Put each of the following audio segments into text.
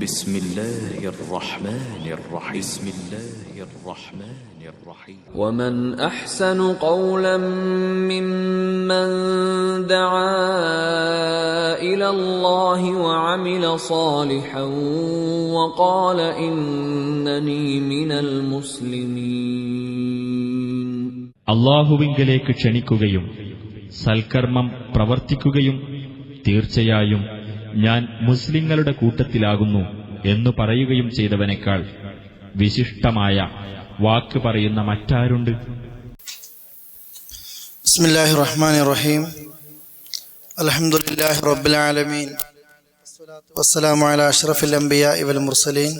بسم الله الرحمن الرحيم بسم الله الرحمن الرحيم ومن أحسن قولا ممن دعا إلى الله وعمل صالحا وقال إنني من المسلمين. അല്ലാഹുവിങ്കലേക്ക് ക്ഷണിക്കുകയും സൽക്കർമ്മം പ്രവർത്തിക്കുകയും തീർച്ചയായും ഞാൻ മുസ്ലിങ്ങളുടെ കൂട്ടത്തിലാകുന്നു എന്നു പറയുകയും ചെയ്തവനേക്കാൾ വിശിഷ്ടമായ വാക്ക് പറയുന്ന മറ്റാരുണ്ട്? ബിസ്മില്ലാഹിർ റഹ്മാനിർ റഹീം. അൽഹംദുലില്ലാഹി റബ്ബിൽ ആലമീൻ. വസ്സലാത്തു വസ്സലാമു അലാ അഷ്റഫിൽ അംബിയാഇ വൽ മുർസലീൻ.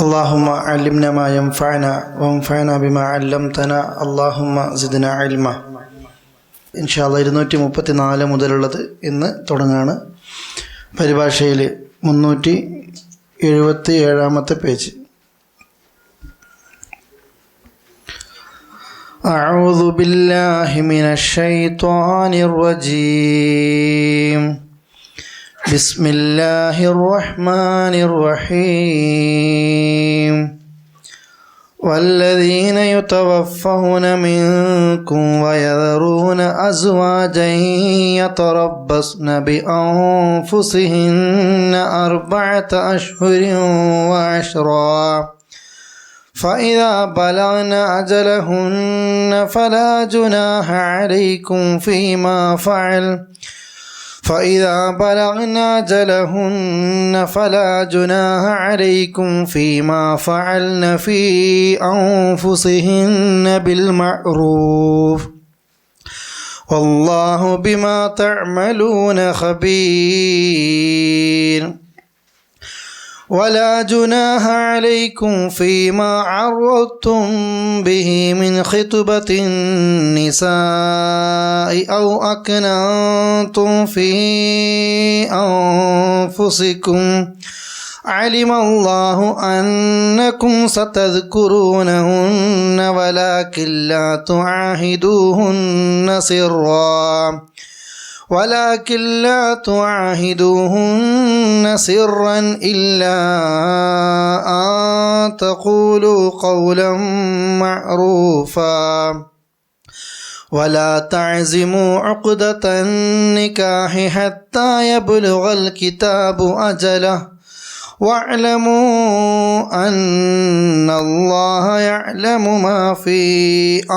അല്ലാഹുമ്മ അല്ലിംനാ മാ യൻഫഅനാ വൻഫഅനാ ബിമാ അല്ലംതനാ. അല്ലാഹുമ്മ സിദ്നാ ഇൽമ. ഇൻഷാ അല്ലാഹ് 234 മുതലുള്ളത് ഇന്ന് തുടങ്ങാണ്. പരിഭാഷയിൽ 377 പേജ്. أعوذ بالله من الشيطان الرجيم. بسم الله الرحمن الرحيم. والذين يتوفون منكم ويذرون أزواجا يتربصن بأنفسهن 4 أشهر وعشرا فإذا بلغن أجلهن فلا جناح عليكم فيما فعلن في أنفسهن بالمعروف والله بما تعملون خبير. ولا جناح عليكم فيما عرضتم به من خطبة النساء أو أكننتم في أنفسكم علم الله أنكم ستذكرونهن ولكن لا تعاهدوهن سرا إلا أن تقولوا قولا معروفا ولا تعزموا عقدة النكاح حتى يبلغ الكتاب أجله واعلموا أن الله يعلم ما في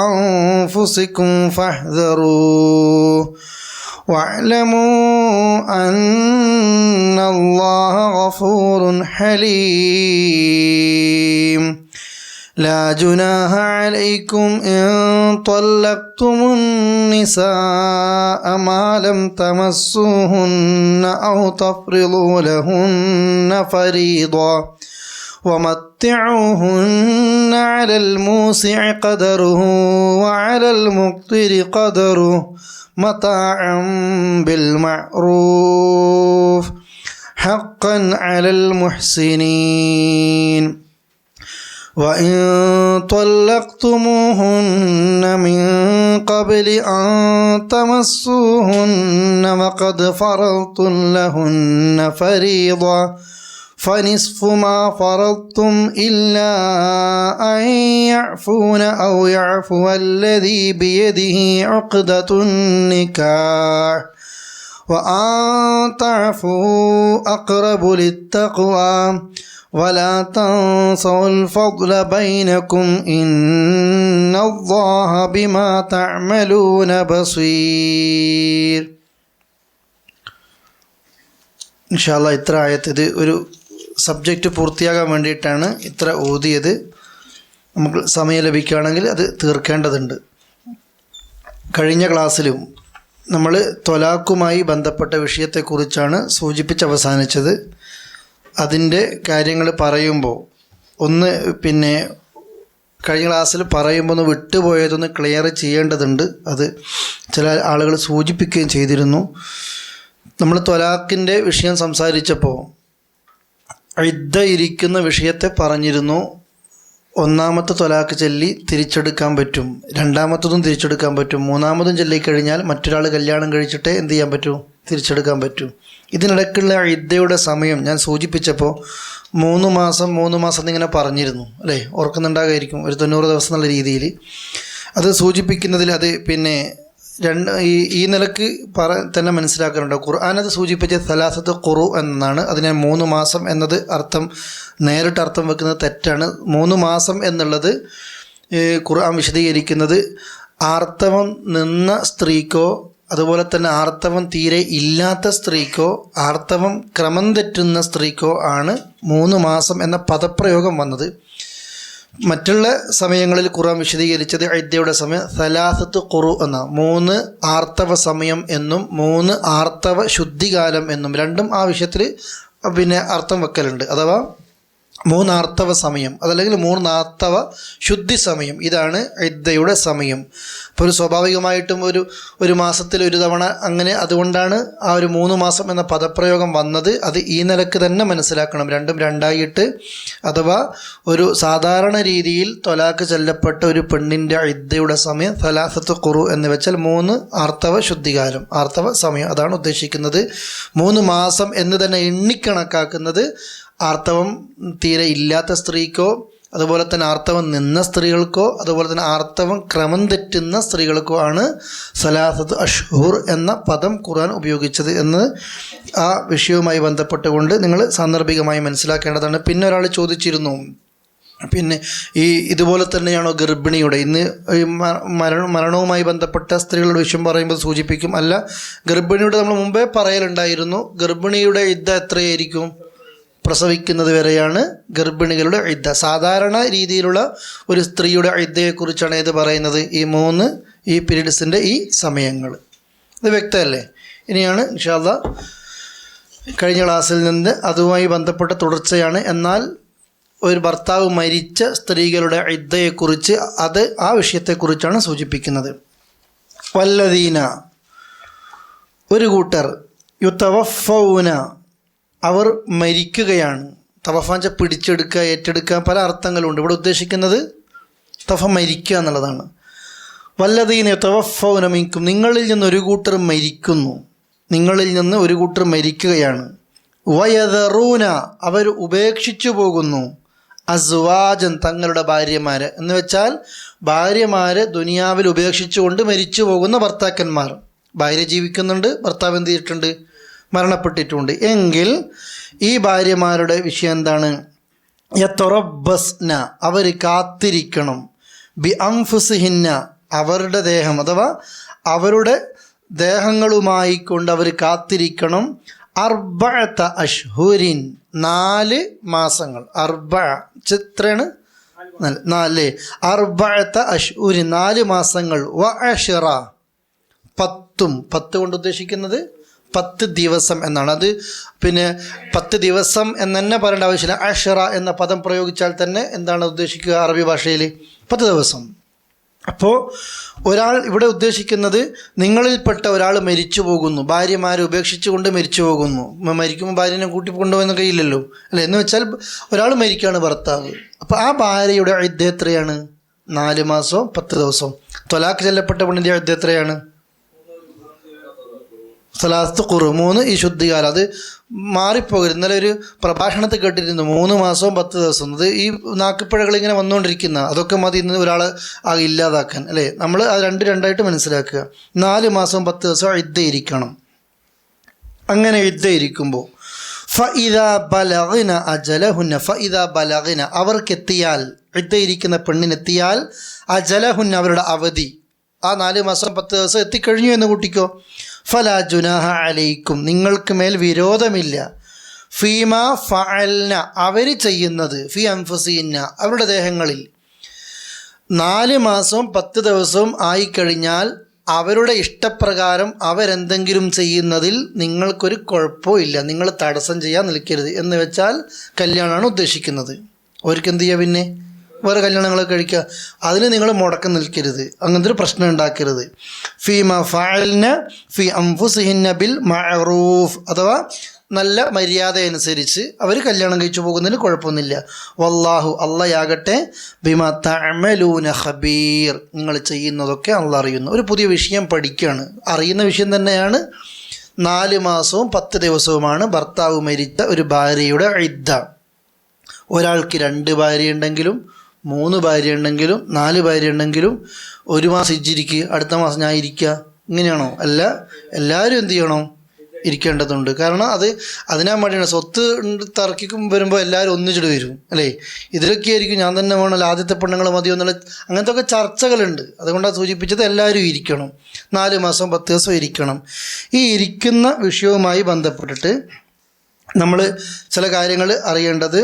أنفسكم فاحذروه واعلموا أن الله غفور حليم. لا جناح عليكم إن طلقتم النساء ما لم تمسوهن أو تفرضوا لهن فريضة ومتعوهن على الموسع قدره وعلى المقتر قدره متاعا بالمعروف حقا على المحسنين. وإن طلقتموهن من قبل أن تمسوهن وقد فرضتم لهن فريضة فنصف ما فرضتم إلا أن يعفون أو يعفو الذي بيده عقدة النكاح وأن تعفوا أقرب للتقوى ولا تنسوا الفضل بينكم إن الله بما تعملون بصير. إن شاء الله ഇത്ര ആയത്ത് ഒരു സബ്ജക്റ്റ് പൂർത്തിയാകാൻ വേണ്ടിയിട്ടാണ് ഇത്ര ഓതിയത്. നമുക്ക് സമയം ലഭിക്കുകയാണെങ്കിൽ അത് തീർക്കേണ്ടതുണ്ട്. കഴിഞ്ഞ ക്ലാസ്സിലും നമ്മൾ ത്വലാഖുമായി ബന്ധപ്പെട്ട വിഷയത്തെക്കുറിച്ചാണ് സൂചിപ്പിച്ച് അവസാനിച്ചത്. അതിൻ്റെ കാര്യങ്ങൾ പറയുമ്പോൾ കഴിഞ്ഞ ക്ലാസ്സിൽ പറയുമ്പോൾ ഒന്ന് വിട്ടുപോയതൊന്ന് ക്ലിയർ ചെയ്യേണ്ടതുണ്ട്. അത് ചില ആളുകൾ സൂചിപ്പിക്കുകയും ചെയ്തിരുന്നു. നമ്മൾ ത്വലാഖിൻ്റെ വിഷയം സംസാരിച്ചപ്പോൾ ഇദ്ദ ഇരിക്കുന്ന വിഷയത്തെ പറഞ്ഞിരുന്നു. ഒന്നാമത്തെ ത്വലാഖ് ചൊല്ലി തിരിച്ചെടുക്കാൻ പറ്റും, രണ്ടാമത്തതും തിരിച്ചെടുക്കാൻ പറ്റും, മൂന്നാമതും ചൊല്ലിക്കഴിഞ്ഞാൽ മറ്റൊരാൾ കല്യാണം കഴിച്ചിട്ടേ എന്ത് ചെയ്യാൻ പറ്റൂ, തിരിച്ചെടുക്കാൻ പറ്റും. ഇതിനിടയ്ക്കുള്ള ഇദ്ദയുടെ സമയം ഞാൻ സൂചിപ്പിച്ചപ്പോൾ 3 മാസം എന്നിങ്ങനെ പറഞ്ഞിരുന്നു അല്ലേ? ഓർക്കുന്നുണ്ടാകായിരിക്കും, ഒരു 90 ദിവസം എന്നുള്ള രീതിയിൽ. അത് സൂചിപ്പിക്കുന്നതിൽ അത് പിന്നെ ഈ നിലക്ക് തന്നെ മനസ്സിലാക്കാറുണ്ട്. ഖുർആൻ അത് സൂചിപ്പിച്ച സലാസത്ത് ഖുറു എന്നാണ്. അതിനെ 3 മാസം എന്നത് നേരിട്ട് അർത്ഥം വെക്കുന്നത് തെറ്റാണ്. 3 മാസം എന്നുള്ളത് ഖുർആൻ വിശദീകരിക്കുന്നത് ആർത്തവം നിന്ന സ്ത്രീക്കോ അതുപോലെ തന്നെ ആർത്തവം തീരെ ഇല്ലാത്ത സ്ത്രീക്കോ ആർത്തവം ക്രമം തെറ്റുന്ന സ്ത്രീക്കോ ആണ് 3 മാസം എന്ന പദപ്രയോഗം വന്നത്. മറ്റുള്ള സമയങ്ങളിൽ ഖുർആൻ വിശദീകരിച്ചത് ഇദ്ദയുടെ സമയം സലാസത്ത് ഖുറു എന്ന 3 ആർത്തവ സമയം എന്നും 3 ആർത്തവ ശുദ്ധികാലം എന്നും രണ്ടും ആ വിഷയത്തിൽ പിന്നെ അർത്ഥം വെക്കലുണ്ട്. അഥവാ 3 ആർത്തവ സമയം അതല്ലെങ്കിൽ 3 ആർത്തവ ശുദ്ധി സമയം, ഇതാണ് ഇദ്ദയുടെ സമയം. അപ്പോൾ സ്വാഭാവികമായിട്ടും ഒരു മാസത്തിൽ ഒരു തവണ അങ്ങനെ, അതുകൊണ്ടാണ് ആ ഒരു 3 മാസം എന്ന പദപ്രയോഗം വന്നത്. അത് ഈ നിലക്ക് തന്നെ മനസ്സിലാക്കണം, രണ്ടും രണ്ടായിട്ട്. അഥവാ ഒരു സാധാരണ രീതിയിൽ ത്വലാഖ് ചൊല്ലപ്പെട്ട ഒരു പെണ്ണിൻ്റെ ഇദ്ദയുടെ സമയം സലാസത്ത് ഖുറു എന്ന് വെച്ചാൽ 3 ആർത്തവ ശുദ്ധികാലം, ആർത്തവ സമയം, അതാണ് ഉദ്ദേശിക്കുന്നത്. 3 മാസം എന്ന് തന്നെ എണ്ണിക്കണക്കാക്കുന്നത് ആർത്തവം തീരെ ഇല്ലാത്ത സ്ത്രീക്കോ അതുപോലെ തന്നെ ആർത്തവം നിന്ന സ്ത്രീകൾക്കോ അതുപോലെ തന്നെ ആർത്തവം ക്രമം തെറ്റുന്ന സ്ത്രീകൾക്കോ ആണ് സലാസത്ത് അഷ്ഹൂർ എന്ന പദം ഖുർആൻ ഉപയോഗിച്ചത് എന്ന് ആ വിഷയവുമായി ബന്ധപ്പെട്ടുകൊണ്ട് നിങ്ങൾ സാന്ദർഭികമായി മനസ്സിലാക്കേണ്ടതാണ്. പിന്നെ ഒരാൾ ചോദിച്ചിരുന്നു, പിന്നെ ഇതുപോലെ തന്നെയാണോ ഗർഭിണിയുടെ ഇന്ന് മരണവുമായി ബന്ധപ്പെട്ട സ്ത്രീകളുടെ വിഷയം പറയുമ്പോൾ സൂചിപ്പിക്കും. അല്ല, ഗർഭിണിയുടെ നമ്മൾ മുമ്പേ പറയലുണ്ടായിരുന്നു, ഗർഭിണിയുടെ ഇദ്ദ എത്രയായിരിക്കും? പ്രസവിക്കുന്നത് വരെയാണ് ഗർഭിണികളുടെ ഇദ്ദ. സാധാരണ രീതിയിലുള്ള ഒരു സ്ത്രീയുടെ ഇദ്ദയെക്കുറിച്ചാണ് ഇത് പറയുന്നത്, ഈ പീരീഡ്സിൻ്റെ ഈ സമയങ്ങൾ. ഇത് വ്യക്തമല്ലേ? ഇനിയാണ് ഇൻഷാ അല്ലാഹ് കഴിഞ്ഞ ക്ലാസ്സിൽ നിന്ന് അതുമായി ബന്ധപ്പെട്ട തുടർച്ചയാണ്. എന്നാൽ ഒരു ഭർത്താവ് മരിച്ച സ്ത്രീകളുടെ ഇദ്ദയെക്കുറിച്ച് ആ വിഷയത്തെക്കുറിച്ചാണ് സൂചിപ്പിക്കുന്നത്. വല്ലദീന, ഒരു കൂട്ടർ, യുതവഫൗന, അവർ മരിക്കുകയാണ്. തവഫാഞ്ച പിടിച്ചെടുക്കുക, ഏറ്റെടുക്കുക, പല അർത്ഥങ്ങളുണ്ട്. ഇവിടെ ഉദ്ദേശിക്കുന്നത് മരിക്കുക എന്നുള്ളതാണ്. വല്ലദീന യുതവഫൗന മിൻകും, നിങ്ങളിൽ നിന്ന് ഒരു കൂട്ടർ മരിക്കുന്നു, നിങ്ങളിൽ നിന്ന് ഒരു കൂട്ടർ മരിക്കുകയാണ്. വയദറൂന, അവർ ഉപേക്ഷിച്ചു പോകുന്നു, അസ്വാജൻ, തങ്ങളുടെ ഭാര്യമാരെ, എന്ന് വെച്ചാൽ ഭാര്യമാരെ ദുനിയാവിൽ ഉപേക്ഷിച്ചുകൊണ്ട് മരിച്ചു പോകുന്ന ഭർത്താക്കന്മാർ. ഭാര്യ ജീവിക്കുന്നുണ്ട്, ഭർത്താവ് എന്ത് ചെയ്തിട്ടുണ്ട്? മരണപ്പെട്ടിട്ടുണ്ട്. എങ്കിൽ ഈ ഭാര്യമാരുടെ വിഷയം എന്താണ്? യതറബ്ബസ്ന, അവർ കാത്തിരിക്കണം, ബി അൻഫുസിഹിന്ന, അവരുടെ ദേഹം അഥവാ അവരുടെ ദേഹങ്ങളുമായി കൊണ്ട് അവർ കാത്തിരിക്കണം. അർബഅത അഷ്ഹുരിൻ, 4 മാസങ്ങൾ. എത്രയാണ്? 4. അർബഅത അഷ്ഹുരിൻ, 4 മാസങ്ങൾ. വ അശ്റ, 10 കൊണ്ട് ഉദ്ദേശിക്കുന്നത് 10 ദിവസം എന്നാണ്. അത് പിന്നെ 10 ദിവസം എന്ന് തന്നെ പറയേണ്ട ആവശ്യമില്ല. അശ്റ എന്ന പദം പ്രയോഗിച്ചാൽ തന്നെ എന്താണ് ഉദ്ദേശിക്കുക അറബി ഭാഷയിൽ? 10 ദിവസം. അപ്പോൾ ഒരാൾ ഇവിടെ ഉദ്ദേശിക്കുന്നത്, നിങ്ങളിൽപ്പെട്ട ഒരാൾ മരിച്ചു പോകുന്നു, ഭാര്യമാരെ ഉപേക്ഷിച്ചുകൊണ്ട് മരിച്ചു പോകുന്നു. മരിക്കുമ്പോൾ ഭാര്യനെ കൂട്ടി കൊണ്ടുപോകുന്നൊക്കെ ഇല്ലല്ലോ അല്ലേ? എന്ന് വെച്ചാൽ ഒരാൾ മരിക്കുകയാണ്, ഭർത്താവ്. അപ്പോൾ ആ ഭാര്യയുടെ ഇദ്ദ എത്രയാണ്? 4 മാസവും 10 ദിവസവും. ത്വലാഖ് ചൊല്ലപ്പെട്ട പെണ്ണിൻ്റെ ഇദ്ദ എത്രയാണ്? സലാസത്ത് ഖുറു, 3 ഈ ശുദ്ധികാലം. അത് മാറിപ്പോകരുത്. ഇന്നലെ ഒരു പ്രഭാഷണത്തിൽ കേട്ടിരുന്നു 3 മാസവും 10 ദിവസവും. അത് ഈ നാക്കുപ്പിഴകൾ ഇങ്ങനെ വന്നുകൊണ്ടിരിക്കുന്ന, അതൊക്കെ മതി ഇന്ന് ഒരാളെ ഇല്ലാതാക്കാൻ അല്ലേ? നമ്മൾ അത് രണ്ടായിട്ട് മനസ്സിലാക്കുക. 4 മാസവും 10 ദിവസവും ഇദ്ദ ഇരിക്കണം. അങ്ങനെ ഇദ്ദ ഇരിക്കുമ്പോൾ ഫഇദാ ബലഗ്ന അജലഹുന്ന, ഫഇദാ ബലഗ്ന, അവർക്കെത്തിയാൽ, ഇദ്ദ ഇരിക്കുന്ന പെണ്ണിനെത്തിയാൽ, അജലഹുന്ന, അവരുടെ അവധി, ആ 4 മാസം 10 ദിവസം എത്തിക്കഴിഞ്ഞു എന്ന് കൂട്ടിക്കോ. ഫലാ ജുനാഹ അലൈക്കും, നിങ്ങൾക്ക് മേൽ വിരോധമില്ല. ഫീമ ഫഅൽന, അവർ ചെയ്യുന്നത്, ഫി അൻഫുസിഹിന്ന, അവരുടെ ദേഹങ്ങളിൽ. 4 മാസവും 10 ദിവസവും ആയിക്കഴിഞ്ഞാൽ അവരുടെ ഇഷ്ടപ്രകാരം അവരെന്തെങ്കിലും ചെയ്യുന്നതിൽ നിങ്ങൾക്കൊരു കുഴപ്പവും ഇല്ല, നിങ്ങൾ തടസ്സം ചെയ്യാൻ നിൽക്കരുത്. എന്ന് വെച്ചാൽ കല്യാണമാണ് ഉദ്ദേശിക്കുന്നത്. അവർക്ക് എന്ത് ചെയ്യുക? പിന്നെ വേറെ കല്യാണങ്ങളൊക്കെ കഴിക്കുക, അതിന് നിങ്ങൾ മുടക്കം നിൽക്കരുത്, അങ്ങനത്തെ ഒരു പ്രശ്നം ഉണ്ടാക്കരുത്. ഫീമ ഫഅൽന ഫി അൻഫുസിഹിന്ന ബിൽ മഅറൂഫ്, അഥവാ നല്ല മര്യാദ അനുസരിച്ച് അവർ കല്യാണം കഴിച്ചു പോകുന്നതിന് കുഴപ്പമൊന്നുമില്ല. വല്ലാഹു, അള്ളയാകട്ടെ, ബിമാ തഅമലൂന ഖബീർ, നിങ്ങൾ ചെയ്യുന്നതൊക്കെ അള്ളാഹ് അറിയുന്നു. ഒരു പുതിയ വിഷയം പഠിക്കുകയാണ്, അറിയുന്ന വിഷയം തന്നെയാണ്, 4 മാസവും 10 ദിവസവുമാണ് ഭർത്താവ് മരിച്ച ഒരു ഭാര്യയുടെ ഇദ്ദ. ഒരാൾക്ക് 2 ഭാര്യ ഉണ്ടെങ്കിലും 3 ഭാര്യ ഉണ്ടെങ്കിലും 4 ഭാര്യ ഉണ്ടെങ്കിലും 1 മാസം ഇജ്ജിരിക്കുക, അടുത്ത മാസം ഞാൻ ഇരിക്കുക, ഇങ്ങനെയാണോ? അല്ല, എല്ലാവരും എന്ത് ചെയ്യണം? ഇരിക്കേണ്ടതുണ്ട്. കാരണം അതിനാ വേണ്ടിയാണ്. സ്വത്ത് തർക്കിക്കും വരുമ്പോൾ എല്ലാവരും ഒന്നിച്ചിട്ട് വരും അല്ലേ? ഇതിലൊക്കെ ആയിരിക്കും ഞാൻ തന്നെ വേണമല്ലോ, ആദ്യത്തെ പെണ്ണുങ്ങൾ മതിയോ എന്നുള്ള അങ്ങനത്തെ ഒക്കെ ചർച്ചകളുണ്ട്. അതുകൊണ്ടാണ് സൂചിപ്പിച്ചത് എല്ലാവരും ഇരിക്കണം, 4 മാസം 10 ദിവസം ഇരിക്കണം. ഈ ഇരിക്കുന്ന വിഷയവുമായി ബന്ധപ്പെട്ടിട്ട് നമ്മൾ ചില കാര്യങ്ങൾ അറിയേണ്ടത്.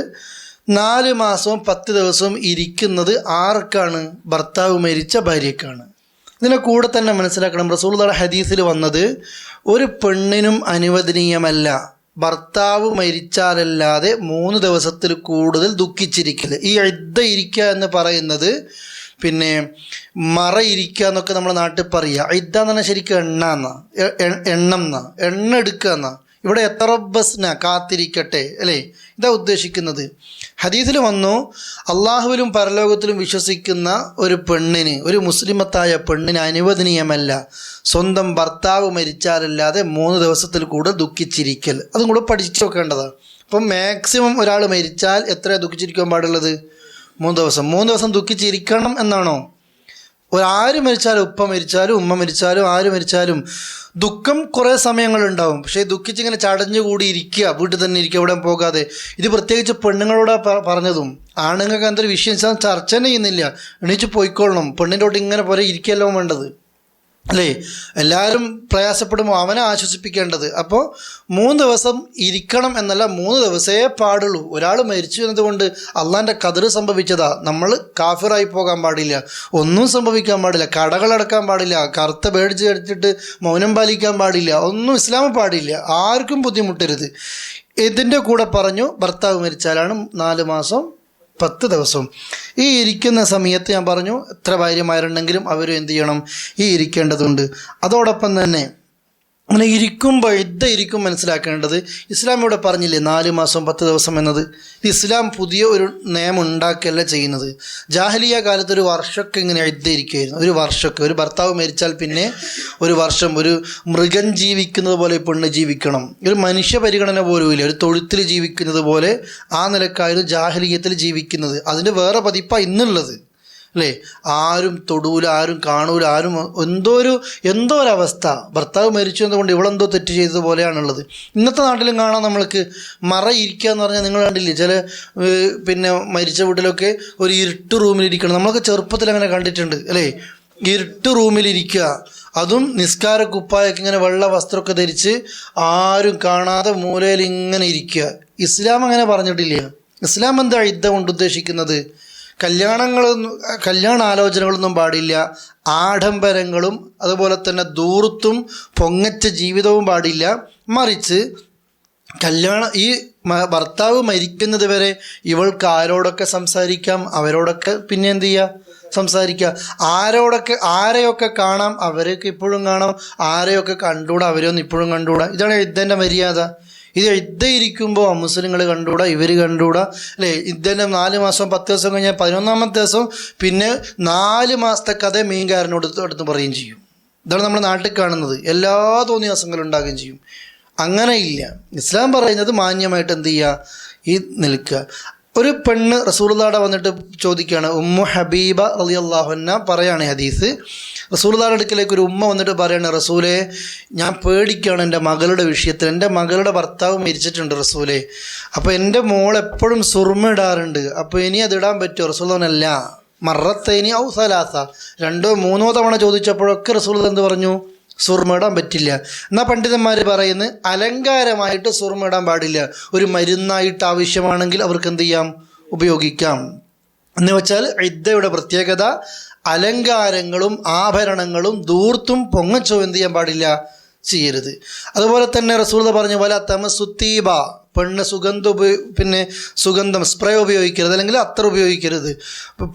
4 മാസവും 10 ദിവസവും ഇരിക്കുന്നത് ആർക്കാണ്? ഭർത്താവ് മരിച്ച ഭാര്യക്കാണ്. ഇതിനെ കൂടെ തന്നെ മനസ്സിലാക്കണം, റസൂലുള്ളാഹിയുടെ ഹദീസിൽ വന്നത് ഒരു പെണ്ണിനും അനുവദനീയമല്ല ഭർത്താവ് മരിച്ചാലല്ലാതെ 3 ദിവസത്തിൽ കൂടുതൽ ദുഃഖിച്ചിരിക്കല്. ഈ ഇദ്ദ ഇരിക്കുക എന്ന് പറയുന്നത് പിന്നെ മറ ഇരിക്കുക എന്നൊക്കെ നമ്മുടെ നാട്ടിൽ പറയുക. ഇദ്ദ എന്ന് പറഞ്ഞാൽ ശരിക്കും എണ്ണ എടുക്കുക എന്നാ. ഇവിടെ എത്തറബസ്ന, കാത്തിരിക്കട്ടെ അല്ലേ, ഇതാ ഉദ്ദേശിക്കുന്നത്. ഹദീസിൽ വന്നു, അള്ളാഹുവിലും പരലോകത്തിലും വിശ്വസിക്കുന്ന ഒരു പെണ്ണിന്, ഒരു മുസ്ലിമത്തായ പെണ്ണിന് അനുവദനീയമല്ല സ്വന്തം ഭർത്താവ് മരിച്ചാലല്ലാതെ 3 ദിവസത്തിൽ കൂടുതൽ ദുഃഖിച്ചിരിക്കൽ. അതും കൂടെ പഠിച്ചു വെക്കേണ്ടതാണ്. അപ്പം മാക്സിമം ഒരാൾ മരിച്ചാൽ എത്ര ദുഃഖിച്ചിരിക്കാൻ പാടുള്ളത്? 3 ദിവസം. 3 ദിവസം ദുഃഖിച്ചിരിക്കണം എന്നാണോ? ആര് മരിച്ചാലും, ഉപ്പ മരിച്ചാലും ഉമ്മ മരിച്ചാലും ആര് മരിച്ചാലും ദുഃഖം കുറേ സമയങ്ങളുണ്ടാവും. പക്ഷേ ദുഃഖിച്ചിങ്ങനെ ചടഞ്ഞുകൂടി ഇരിക്കുക, വീട്ടിൽ തന്നെ ഇരിക്കുക, എവിടെ പോകാതെ. ഇത് പ്രത്യേകിച്ച് പെണ്ണുങ്ങളോടാണ് പറഞ്ഞതും. ആണുങ്ങൾക്ക് എന്തൊരു വിഷയം ചർച്ച തന്നെ ചെയ്യുന്നില്ല, എണീച്ച് പോയിക്കൊള്ളണം, പെണ്ണിൻ്റെ തൊട്ട് ഇങ്ങനെ പോലെ ഇരിക്കുകയല്ലോ വേണ്ടത് അല്ലേ? എല്ലാവരും പ്രയാസപ്പെടുമ്പോൾ അവനെ ആശ്വസിപ്പിക്കേണ്ടത്. അപ്പോൾ 3 ദിവസം ഇരിക്കണം എന്നല്ല, 3 ദിവസമേ പാടുള്ളൂ. ഒരാൾ മരിച്ചു എന്നതുകൊണ്ട് അള്ളാൻ്റെ ഖദർ സംഭവിച്ചതാ. നമ്മൾ കാഫിറായി പോകാൻ പാടില്ല, ഒന്നും സംഭവിക്കാൻ പാടില്ല, കടകളടക്കാൻ പാടില്ല, കറുത്ത പേടിച്ച് കഴിച്ചിട്ട് മൗനം പാലിക്കാൻ പാടില്ല, ഒന്നും ഇസ്ലാം പാടില്ല, ആർക്കും ബുദ്ധിമുട്ടരുത്. ഇതിൻ്റെ കൂടെ പറഞ്ഞു ഭർത്താവ് മരിച്ചാലാണ് 4 മാസം 10 ദിവസവും. ഈ ഇരിക്കുന്ന സമയത്ത് ഞാൻ പറഞ്ഞു എത്ര ഭാര്യമാരുണ്ടെങ്കിലും അവരും എന്ത് ചെയ്യണം? ഈ ഇരിക്കേണ്ടതുണ്ട്. അതോടൊപ്പം തന്നെ അങ്ങനെ ഇരിക്കുമ്പോൾ ഇരിക്കും മനസ്സിലാക്കേണ്ടത്. ഇസ്ലാം ഇവിടെ പറഞ്ഞില്ലേ 4 മാസം 10 ദിവസം എന്നത്? ഇസ്ലാം പുതിയ ഒരു നിയമം ഉണ്ടാക്കുകയല്ല ചെയ്യുന്നത്. ജാഹിലിയ കാലത്ത് ഒരു വർഷമൊക്കെ ഇങ്ങനെ ഇരിക്കുമായിരുന്നു. ഒരു വർഷമൊക്കെ, ഒരു ഭർത്താവ് മരിച്ചാൽ പിന്നെ ഒരു വർഷം ഒരു മൃഗം ജീവിക്കുന്നത് പോലെ പെണ്ണ് ജീവിക്കണം, ഒരു മനുഷ്യ പരിഗണന പോലും ഇല്ല, ഒരു തൊഴുത്തിൽ ജീവിക്കുന്നത് പോലെ ആ നിലക്കായിരുന്നു ജാഹിലിയത്തിൽ ജീവിക്കുന്നത്. അതിൻ്റെ വേറെ പതിപ്പാണ് ഇന്നുള്ളത് അല്ലേ? ആരും തൊടൂല, ആരും കാണൂല, ആരും എന്തോ ഒരവസ്ഥ. ഭർത്താവ് മരിച്ചു എന്നതുകൊണ്ട് ഇവളെന്തോ തെറ്റ് ചെയ്തതുപോലെയാണുള്ളത്. ഇന്നത്തെ നാട്ടിലും കാണാം നമ്മൾക്ക്. മറ ഇരിക്കുക എന്ന് പറഞ്ഞാൽ നിങ്ങൾ കണ്ടില്ലേ, ചില പിന്നെ മരിച്ച വീട്ടിലൊക്കെ ഒരു ഇരുട്ട് റൂമിലിരിക്കണം. നമ്മളൊക്കെ ചെറുപ്പത്തിൽ അങ്ങനെ കണ്ടിട്ടുണ്ട് അല്ലേ? ഇരുട്ട് റൂമിലിരിക്കുക, അതും നിസ്കാര കുപ്പായൊക്കെ ഇങ്ങനെ വെള്ള വസ്ത്രമൊക്കെ ധരിച്ച് ആരും കാണാതെ മൂലയിൽ ഇങ്ങനെ ഇരിക്കുക. ഇസ്ലാം അങ്ങനെ പറഞ്ഞിട്ടില്ല. ഇസ്ലാം എന്താ ഇദ്ദ കൊണ്ട് ഉദ്ദേശിക്കുന്നത്? കല്യാണാലോചനകളൊന്നും പാടില്ല, ആഡംബരങ്ങളും അതുപോലെ തന്നെ ധൂർത്തും പൊങ്ങച്ച ജീവിതവും പാടില്ല. മറിച്ച് ഈ ഭർത്താവ് മരിക്കുന്നത് വരെ ഇവൾക്ക് ആരോടൊക്കെ സംസാരിക്കാം, അവരോടൊക്കെ പിന്നെ എന്ത് ചെയ്യുക? സംസാരിക്കുക. ആരെയൊക്കെ കാണാം, അവരെയൊക്കെ ഇപ്പോഴും കാണാം, ആരെയൊക്കെ കണ്ടുകൂടാ, അവരെയൊന്നും ഇപ്പോഴും കണ്ടുകൂടാ. ഇതാണ് ഇദ്ദൻ്റെ മര്യാദ. ഇത് ഇദ്ദ ഇരിക്കുമ്പോൾ മുസ്ലിങ്ങൾ കണ്ടുകൂടാ, ഇവർ കണ്ടുകൂടാ അല്ലേ? ഇദ്ദൻ്റെ 4 മാസം 10 ദിവസം കഴിഞ്ഞാൽ 11ാമത്തെ ദിവസം പിന്നെ 4 മാസത്തെ കഥ മീൻകാരനോട് അടുത്ത് പറയുകയും ചെയ്യും. ഇതാണ് നമ്മുടെ നാട്ടിൽ കാണുന്നത്. എല്ലാ തോന്നിയാസങ്ങളും ഉണ്ടാകുകയും ചെയ്യും. അങ്ങനെ ഇല്ല. ഇസ്ലാം പറയുന്നത് മാന്യമായിട്ട് എന്ത് ചെയ്യുക? ഈ നിൽക്കുക. ഒരു പെണ്ണ് റസൂലുള്ളാഹിയുടെ വന്നിട്ട് ചോദിക്കുകയാണ്, ഉമ്മു ഹബീബ റളിയല്ലാഹു അൻഹ പറയാണ് ഹദീസ്. റസൂലുള്ളാഹിയുടെ അടുക്കലേക്ക് ഒരു ഉമ്മ വന്നിട്ട് പറയാണ്, റസൂലേ ഞാൻ പേടിക്കുകയാണ് എൻ്റെ മകളുടെ വിഷയത്തിൽ. എൻ്റെ മകളുടെ ഭർത്താവ് മരിച്ചിട്ടുണ്ട് റസൂലേ, അപ്പോൾ എൻ്റെ മോൾ എപ്പോഴും സുർമ ഇടാറുണ്ട്, അപ്പോൾ ഇനി അത് ഇടാൻ പറ്റുമോ? റസൂലുള്ളാഹിനല്ല, മറത്തൈനി ഔ സലാസ, 2 or 3 തവണ ചോദിച്ചപ്പോഴൊക്കെ റസൂലുള്ളാഹി എന്ത് പറഞ്ഞു? സുർമ ഇടാൻ പറ്റില്ല. എന്നാൽ പണ്ഡിതന്മാർ പറയുന്നത് അലങ്കാരമായിട്ട് സുർമ ഇടാൻ പാടില്ല, ഒരു മരുന്നായിട്ട് ആവശ്യമാണെങ്കിൽ അവർക്ക് എന്ത് ചെയ്യാം? ഉപയോഗിക്കാം. എന്ന് വെച്ചാൽ ഇദ്ദയുടെ പ്രത്യേകത അലങ്കാരങ്ങളും ആഭരണങ്ങളും ധൂർത്തും പൊങ്ങച്ചോ എന്ത് ചെയ്യാൻ പാടില്ല? ചെയ്യരുത്. അതുപോലെ തന്നെ റസൂൽ പറഞ്ഞു, വല തമസുത്തീബ, പെണ്ണ് സുഗന്ധം സ്പ്രേ ഉപയോഗിക്കരുത്, അല്ലെങ്കിൽ അത്തർ ഉപയോഗിക്കരുത്.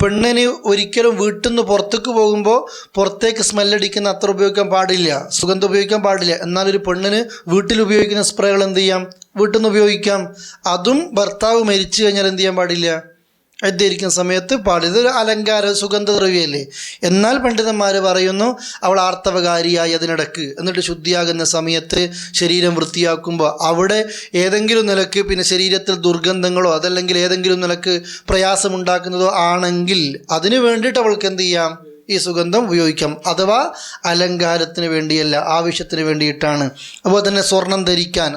പെണ്ണിന് ഒരിക്കലും വീട്ടിൽ നിന്ന് പുറത്തേക്ക് പോകുമ്പോൾ പുറത്തേക്ക് സ്മെല്ലടിക്കുന്ന അത്തർ ഉപയോഗിക്കാൻ പാടില്ല, സുഗന്ധം ഉപയോഗിക്കാൻ പാടില്ല. എന്നാൽ ഒരു പെണ്ണിന് വീട്ടിൽ ഉപയോഗിക്കുന്ന സ്പ്രേകൾ എന്ത് ചെയ്യാം? വീട്ടിൽ നിന്ന് ഉപയോഗിക്കാം. അതും ഭർത്താവ് മരിച്ചു കഴിഞ്ഞാൽ എന്ത് ചെയ്യാൻ പാടില്ല? ഇദ്ദയിരിക്കുന്ന സമയത്ത് പാടില്ല. ഇതൊരു അലങ്കാര സുഗന്ധദ്രവ്യല്ലേ. എന്നാൽ പണ്ഡിതന്മാർ പറയുന്നു അവൾ ആർത്തവകാരിയായി അതിനിടക്ക് എന്നിട്ട് ശുദ്ധിയാകുന്ന സമയത്ത് ശരീരം വൃത്തിയാക്കുമ്പോൾ അവിടെ ഏതെങ്കിലും നിലക്ക് പിന്നെ ശരീരത്തിൽ ദുർഗന്ധങ്ങളോ അതല്ലെങ്കിൽ ഏതെങ്കിലും നിലക്ക് പ്രയാസമുണ്ടാക്കുന്നതോ ആണെങ്കിൽ അതിന് വേണ്ടിയിട്ട് അവൾക്ക് എന്ത് ചെയ്യാം, ഈ സുഗന്ധം ഉപയോഗിക്കാം. അഥവാ അലങ്കാരത്തിന് വേണ്ടിയല്ല, ആവശ്യത്തിന് വേണ്ടിയിട്ടാണ്. അതുപോലെ തന്നെ സ്വർണം ധരിക്കാൻ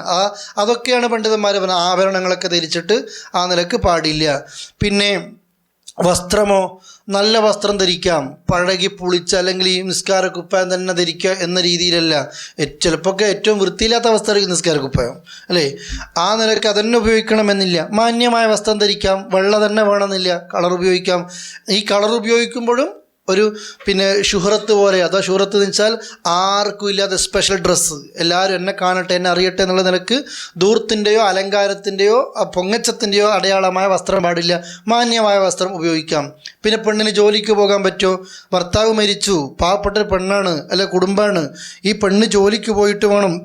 അതൊക്കെയാണ് പണ്ഡിതന്മാർ പറഞ്ഞ ആഭരണങ്ങളൊക്കെ ധരിച്ചിട്ട് ആ നിലക്ക് പാടില്ല. പിന്നെ വസ്ത്രമോ നല്ല വസ്ത്രം ധരിക്കാം, പഴകി പുളിച്ച് അല്ലെങ്കിൽ ഈ നിസ്കാരക്കുപ്പായം തന്നെ ധരിക്കുക എന്ന രീതിയിലല്ല. ചിലപ്പോൾ ഏറ്റവും വൃത്തിയില്ലാത്ത വസ്ത്രമായിരിക്കും നിസ്കാരക്കുപ്പായം അല്ലേ, ആ നിലയ്ക്ക് അതന്നെ ഉപയോഗിക്കണമെന്നില്ല. മാന്യമായ വസ്ത്രം ധരിക്കാം, വെള്ള തന്നെ വേണമെന്നില്ല, കളർ ഉപയോഗിക്കാം. ഈ കളർ ഉപയോഗിക്കുമ്പോഴും ഒരു പിന്നെ ഷുഹറത്ത് പോലെ, അഥവാ ഷുഹറത്ത് എന്ന് വെച്ചാൽ ആർക്കും ഇല്ലാതെ സ്പെഷ്യൽ ഡ്രസ്സ്, എല്ലാവരും എന്നെ കാണട്ടെ എന്നെ അറിയട്ടെ എന്നുള്ള നിലക്ക് ധൂർത്തിൻ്റെയോ അലങ്കാരത്തിൻ്റെയോ പൊങ്ങച്ചത്തിൻ്റെയോ അടയാളമായ വസ്ത്രം പാടില്ല, മാന്യമായ വസ്ത്രം ഉപയോഗിക്കാം. പിന്നെ പെണ്ണിന് ജോലിക്ക് പോകാൻ പറ്റുമോ? ഭർത്താവ് മരിച്ചു, പാവപ്പെട്ട പെണ്ണാണ് അല്ലെ കുടുംബമാണ്, ഈ പെണ്ണ് ജോലിക്ക് പോയിട്ട് വേണം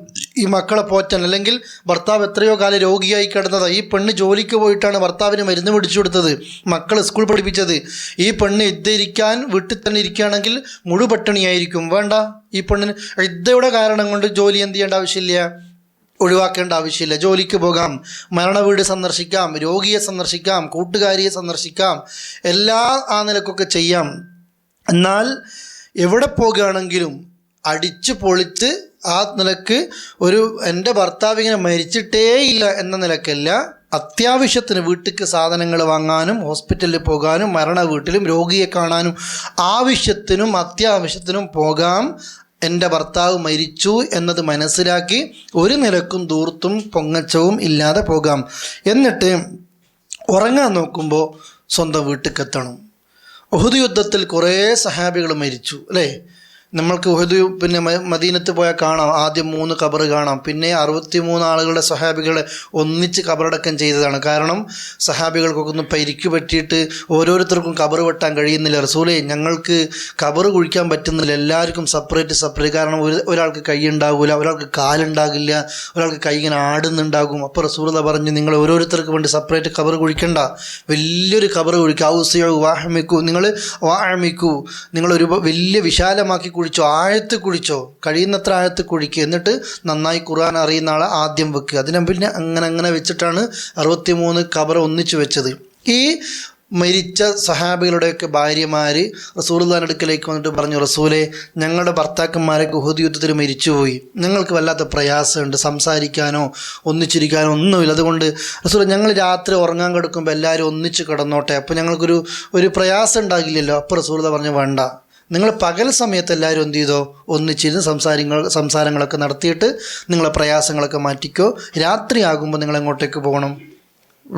ഈ മക്കളെ പോറ്റാൻ. അല്ലെങ്കിൽ ഭർത്താവ് എത്രയോ കാലം രോഗിയായി കിടന്നതാണ്, ഈ പെണ്ണ് ജോലിക്ക് പോയിട്ടാണ് ഭർത്താവിന് മരുന്ന് പിടിച്ചു കൊടുത്തത്, മക്കൾ സ്കൂൾ പഠിപ്പിച്ചത്. ഈ പെണ്ണ് ഇദ്ദയിരിക്കാൻ വീട്ടിൽ തന്നെ ഇരിക്കുകയാണെങ്കിൽ മുഴുപട്ടിണിയായിരിക്കും. വേണ്ട, ഈ പെണ്ണിന് ഇദ്ദയുടെ കാരണം കൊണ്ട് ജോലി എന്ത് ചെയ്യേണ്ട ആവശ്യമില്ല, ഒഴിവാക്കേണ്ട ആവശ്യമില്ല. ജോലിക്ക് പോകാം, മരണ വീട് സന്ദർശിക്കാം, രോഗിയെ സന്ദർശിക്കാം, കൂട്ടുകാരിയെ സന്ദർശിക്കാം, എല്ലാ ആ നിലക്കൊക്കെ ചെയ്യാം. എന്നാൽ എവിടെ പോകുകയാണെങ്കിലും അടിച്ചു പൊളിച്ച് ആ നിലക്ക് ഒരു എൻ്റെ ഭർത്താവ് ഇങ്ങനെ മരിച്ചിട്ടേ ഇല്ല എന്ന നിലക്കല്ല, അത്യാവശ്യത്തിന് വീട്ടിലേക്ക് സാധനങ്ങൾ വാങ്ങാനും ഹോസ്പിറ്റലിൽ പോകാനും മരണ വീട്ടിലും രോഗിയെ കാണാനും ആവശ്യത്തിനും അത്യാവശ്യത്തിനും പോകാം. എൻ്റെ ഭർത്താവ് മരിച്ചു എന്നത് മനസ്സിലാക്കി ഒരു നിലക്കും ദൂർത്തും പൊങ്ങച്ചവും ഇല്ലാതെ പോകാം. എന്നിട്ട് ഉറങ്ങാൻ നോക്കുമ്പോൾ സ്വന്തം വീട്ടിലേക്ക് എത്തണം. ഉഹുദ് യുദ്ധത്തിൽ കുറേ സഹാബികൾ മരിച്ചു അല്ലേ. നമ്മൾക്ക് ഉഹുദ് പിന്നെ മദീനത്ത് പോയാൽ കാണാം, ആദ്യം 3 ഖബർ കാണാം, പിന്നെ 63 ആളുകളുടെ സഹാബികളെ ഒന്നിച്ച് ഖബറടക്കം ചെയ്തതാണ്. കാരണം സഹാബികൾക്കൊക്കെ ഒന്ന് പരിക്ക് പറ്റിയിട്ട് ഓരോരുത്തർക്കും ഖബർ വെട്ടാൻ കഴിയുന്നില്ല. റസൂലേ ഞങ്ങൾക്ക് ഖബർ കുഴിക്കാൻ പറ്റുന്നില്ല, എല്ലാവർക്കും സെപ്പറേറ്റ്. കാരണം ഒരാൾക്ക് കൈ ഉണ്ടാകില്ല, ഒരാൾക്ക് കാലുണ്ടാകില്ല, ഒരാൾക്ക് കൈ ഇങ്ങനെ ആടുന്നുണ്ടാകും. അപ്പോൾ റസൂലുള്ളാഹി പറഞ്ഞു നിങ്ങൾ ഓരോരുത്തർക്ക് വേണ്ടി സെപ്പറേറ്റ് ഖബർ കുഴിക്കണ്ട, വലിയൊരു ഖബർ കുഴിക്കുക. ഔസിഉ വാഹമിക്കു, നിങ്ങളൊരു വലിയ വിശാലമാക്കി കുഴിച്ചോ, ആഴത്ത് കുഴിച്ചോ, കഴിയുന്നത്ര ആഴത്ത് കുഴിക്കുക. എന്നിട്ട് നന്നായി ഖുർആൻ അറിയുന്ന ആളെ ആദ്യം വെക്കുക. അതിനെ പിന്നെ അങ്ങനെ വെച്ചിട്ടാണ് 63 ഖബർ ഒന്നിച്ചു വെച്ചത്. ഈ മരിച്ച സഹാബികളുടെയൊക്കെ ഭാര്യമാർ റസൂലുള്ളാഹിന്റെ അടുക്കലേക്ക് വന്നിട്ട് പറഞ്ഞു, റസൂലേ ഞങ്ങളുടെ ഭർത്താക്കന്മാരൊക്കെ ഉഹുദ് യുദ്ധത്തിൽ മരിച്ചുപോയി, ഞങ്ങൾക്ക് വല്ലാത്ത പ്രയാസമുണ്ട്, സംസാരിക്കാനോ ഒന്നിച്ചിരിക്കാനോ ഒന്നുമില്ല. അതുകൊണ്ട് റസൂലേ ഞങ്ങൾ രാത്രി ഉറങ്ങാൻ കിടക്കുമ്പോൾ എല്ലാവരും ഒന്നിച്ച് കിടന്നോട്ടെ, അപ്പോൾ ഞങ്ങൾക്കൊരു പ്രയാസം ഉണ്ടാകില്ലല്ലോ. അപ്പോൾ റസൂലുള്ളാഹി പറഞ്ഞു വേണ്ട, നിങ്ങൾ പകൽ സമയത്ത് എല്ലാവരും എന്ത് ചെയ്തോ ഒന്നിച്ചിരുന്ന് സംസാരങ്ങളൊക്കെ നടത്തിയിട്ട് നിങ്ങളെ പ്രയാസങ്ങളൊക്കെ മാറ്റിക്കോ. രാത്രിയാകുമ്പോൾ നിങ്ങൾ എങ്ങോട്ടേക്ക് പോകണം?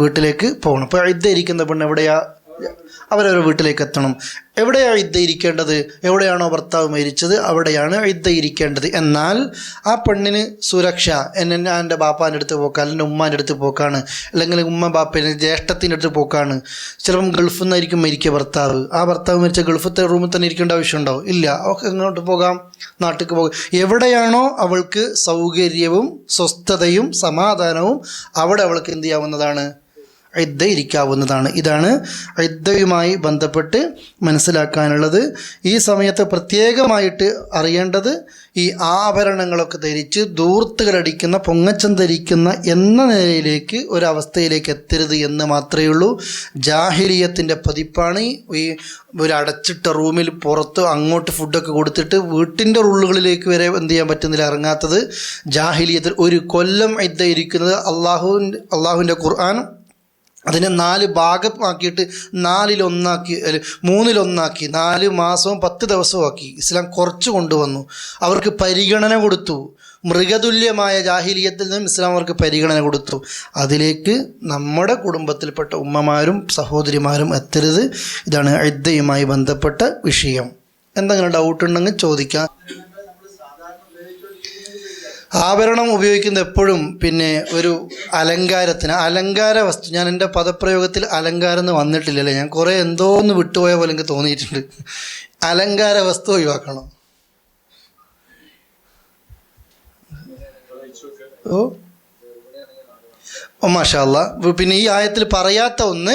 വീട്ടിലേക്ക് പോകണം. അപ്പോൾ ഇദ്ദയിരിക്കുന്ന പെണ്ണ് എവിടെയാ? അവരവരുടെ വീട്ടിലേക്ക് എത്തണം. എവിടെയാണ് ഇദ്ദയിരിക്കേണ്ടത്? എവിടെയാണോ ഭർത്താവ് മരിച്ചത് അവിടെയാണ് ഇദ്ദയിരിക്കേണ്ടത്. എന്നാൽ ആ പെണ്ണിന് സുരക്ഷ എൻ്റെ ബാപ്പാൻ്റെ അടുത്ത് പോക്കാണ്, അല്ലെങ്കിൽ ഉമ്മാൻ്റെ അടുത്ത് പോക്കാണ്, അല്ലെങ്കിൽ ഉമ്മ ബാപ്പേൻ്റെ ജ്യേഷ്ഠത്തിൻ്റെ അടുത്ത് പോക്കാണ്. ചിലപ്പം ഗൾഫിൽ നിന്നായിരിക്കും മരിക്കുക ഭർത്താവ്. ആ ഭർത്താവ് മരിച്ച ഗൾഫത്തെ റൂമിൽ തന്നെ ഇരിക്കേണ്ട ആവശ്യമുണ്ടാവും? ഇല്ല, അവൾക്ക് എങ്ങോട്ട് പോകാം? നാട്ടിലേക്ക് പോകാം. എവിടെയാണോ അവൾക്ക് സൗകര്യവും സ്വസ്ഥതയും സമാധാനവും അവിടെ അവൾക്ക് എന്ത് ചെയ്യാവുന്നതാണ്? ഇദ്ദ ഇരിക്കാവുന്നതാണ്. ഇതാണ് ഇദ്ദയുമായി ബന്ധപ്പെട്ട് മനസ്സിലാക്കാനുള്ളത്. ഈ സമയത്ത് പ്രത്യേകമായിട്ട് അറിയേണ്ടത് ഈ ആഭരണങ്ങളൊക്കെ ധരിച്ച് ധൂർത്തുകളടിക്കുന്ന പൊങ്ങച്ചം ധരിക്കുന്ന എന്ന നിലയിലേക്ക് ഒരവസ്ഥയിലേക്ക് എത്തരുത് എന്ന് മാത്രമേ ഉള്ളൂ. ജാഹിലിയത്തിൻ്റെ പതിപ്പാണ് ഈ ഒരു അടച്ചിട്ട റൂമിൽ പുറത്ത് അങ്ങോട്ട് ഫുഡൊക്കെ കൊടുത്തിട്ട് വീട്ടിൻ്റെ ഉള്ളുകളിലേക്ക് വരെ എന്ത് ചെയ്യാൻ പറ്റുന്നില്ല, ഇറങ്ങാത്തത്. ജാഹിലിയത്തിൽ 1 കൊല്ലം ഇദ്ദ ഇരിക്കുന്നത് അള്ളാഹുവിൻ്റെ ഖുർആൻ അതിനെ 4 ഭാഗമാക്കിയിട്ട് 4-1 3-1 4 മാസവും 10 ദിവസവും ആക്കി ഇസ്ലാം കുറച്ച് കൊണ്ടുവന്നു. അവർക്ക് പരിഗണന കൊടുത്തു. മൃഗതുല്യമായ ജാഹിലിയത്തിൽ നിന്നും ഇസ്ലാം അവർക്ക് പരിഗണന കൊടുത്തു. അതിലേക്ക് നമ്മുടെ കുടുംബത്തിൽപ്പെട്ട ഉമ്മമാരും സഹോദരിമാരും എത്തരുത്. ഇതാണ് ഇദ്ദയുമായി ബന്ധപ്പെട്ട വിഷയം. എന്തെങ്കിലും ഡൗട്ട് ഉണ്ടെങ്കിൽ ചോദിക്കാം. ആഭരണം ഉപയോഗിക്കുന്നത് എപ്പോഴും പിന്നെ ഒരു അലങ്കാര വസ്തു. ഞാൻ എൻ്റെ പദപ്രയോഗത്തിൽ അലങ്കാരം എന്ന് വന്നിട്ടില്ലല്ലേ, ഞാൻ കുറേ എന്തോന്ന് വിട്ടുപോയ പോലെ എനിക്ക് തോന്നിയിട്ടുണ്ട്. അലങ്കാര വസ്തു ഒഴിവാക്കണം. മാഷാ അല്ലാ. പിന്നെ ഈ ആയത്തിൽ പറയാത്ത ഒന്ന്,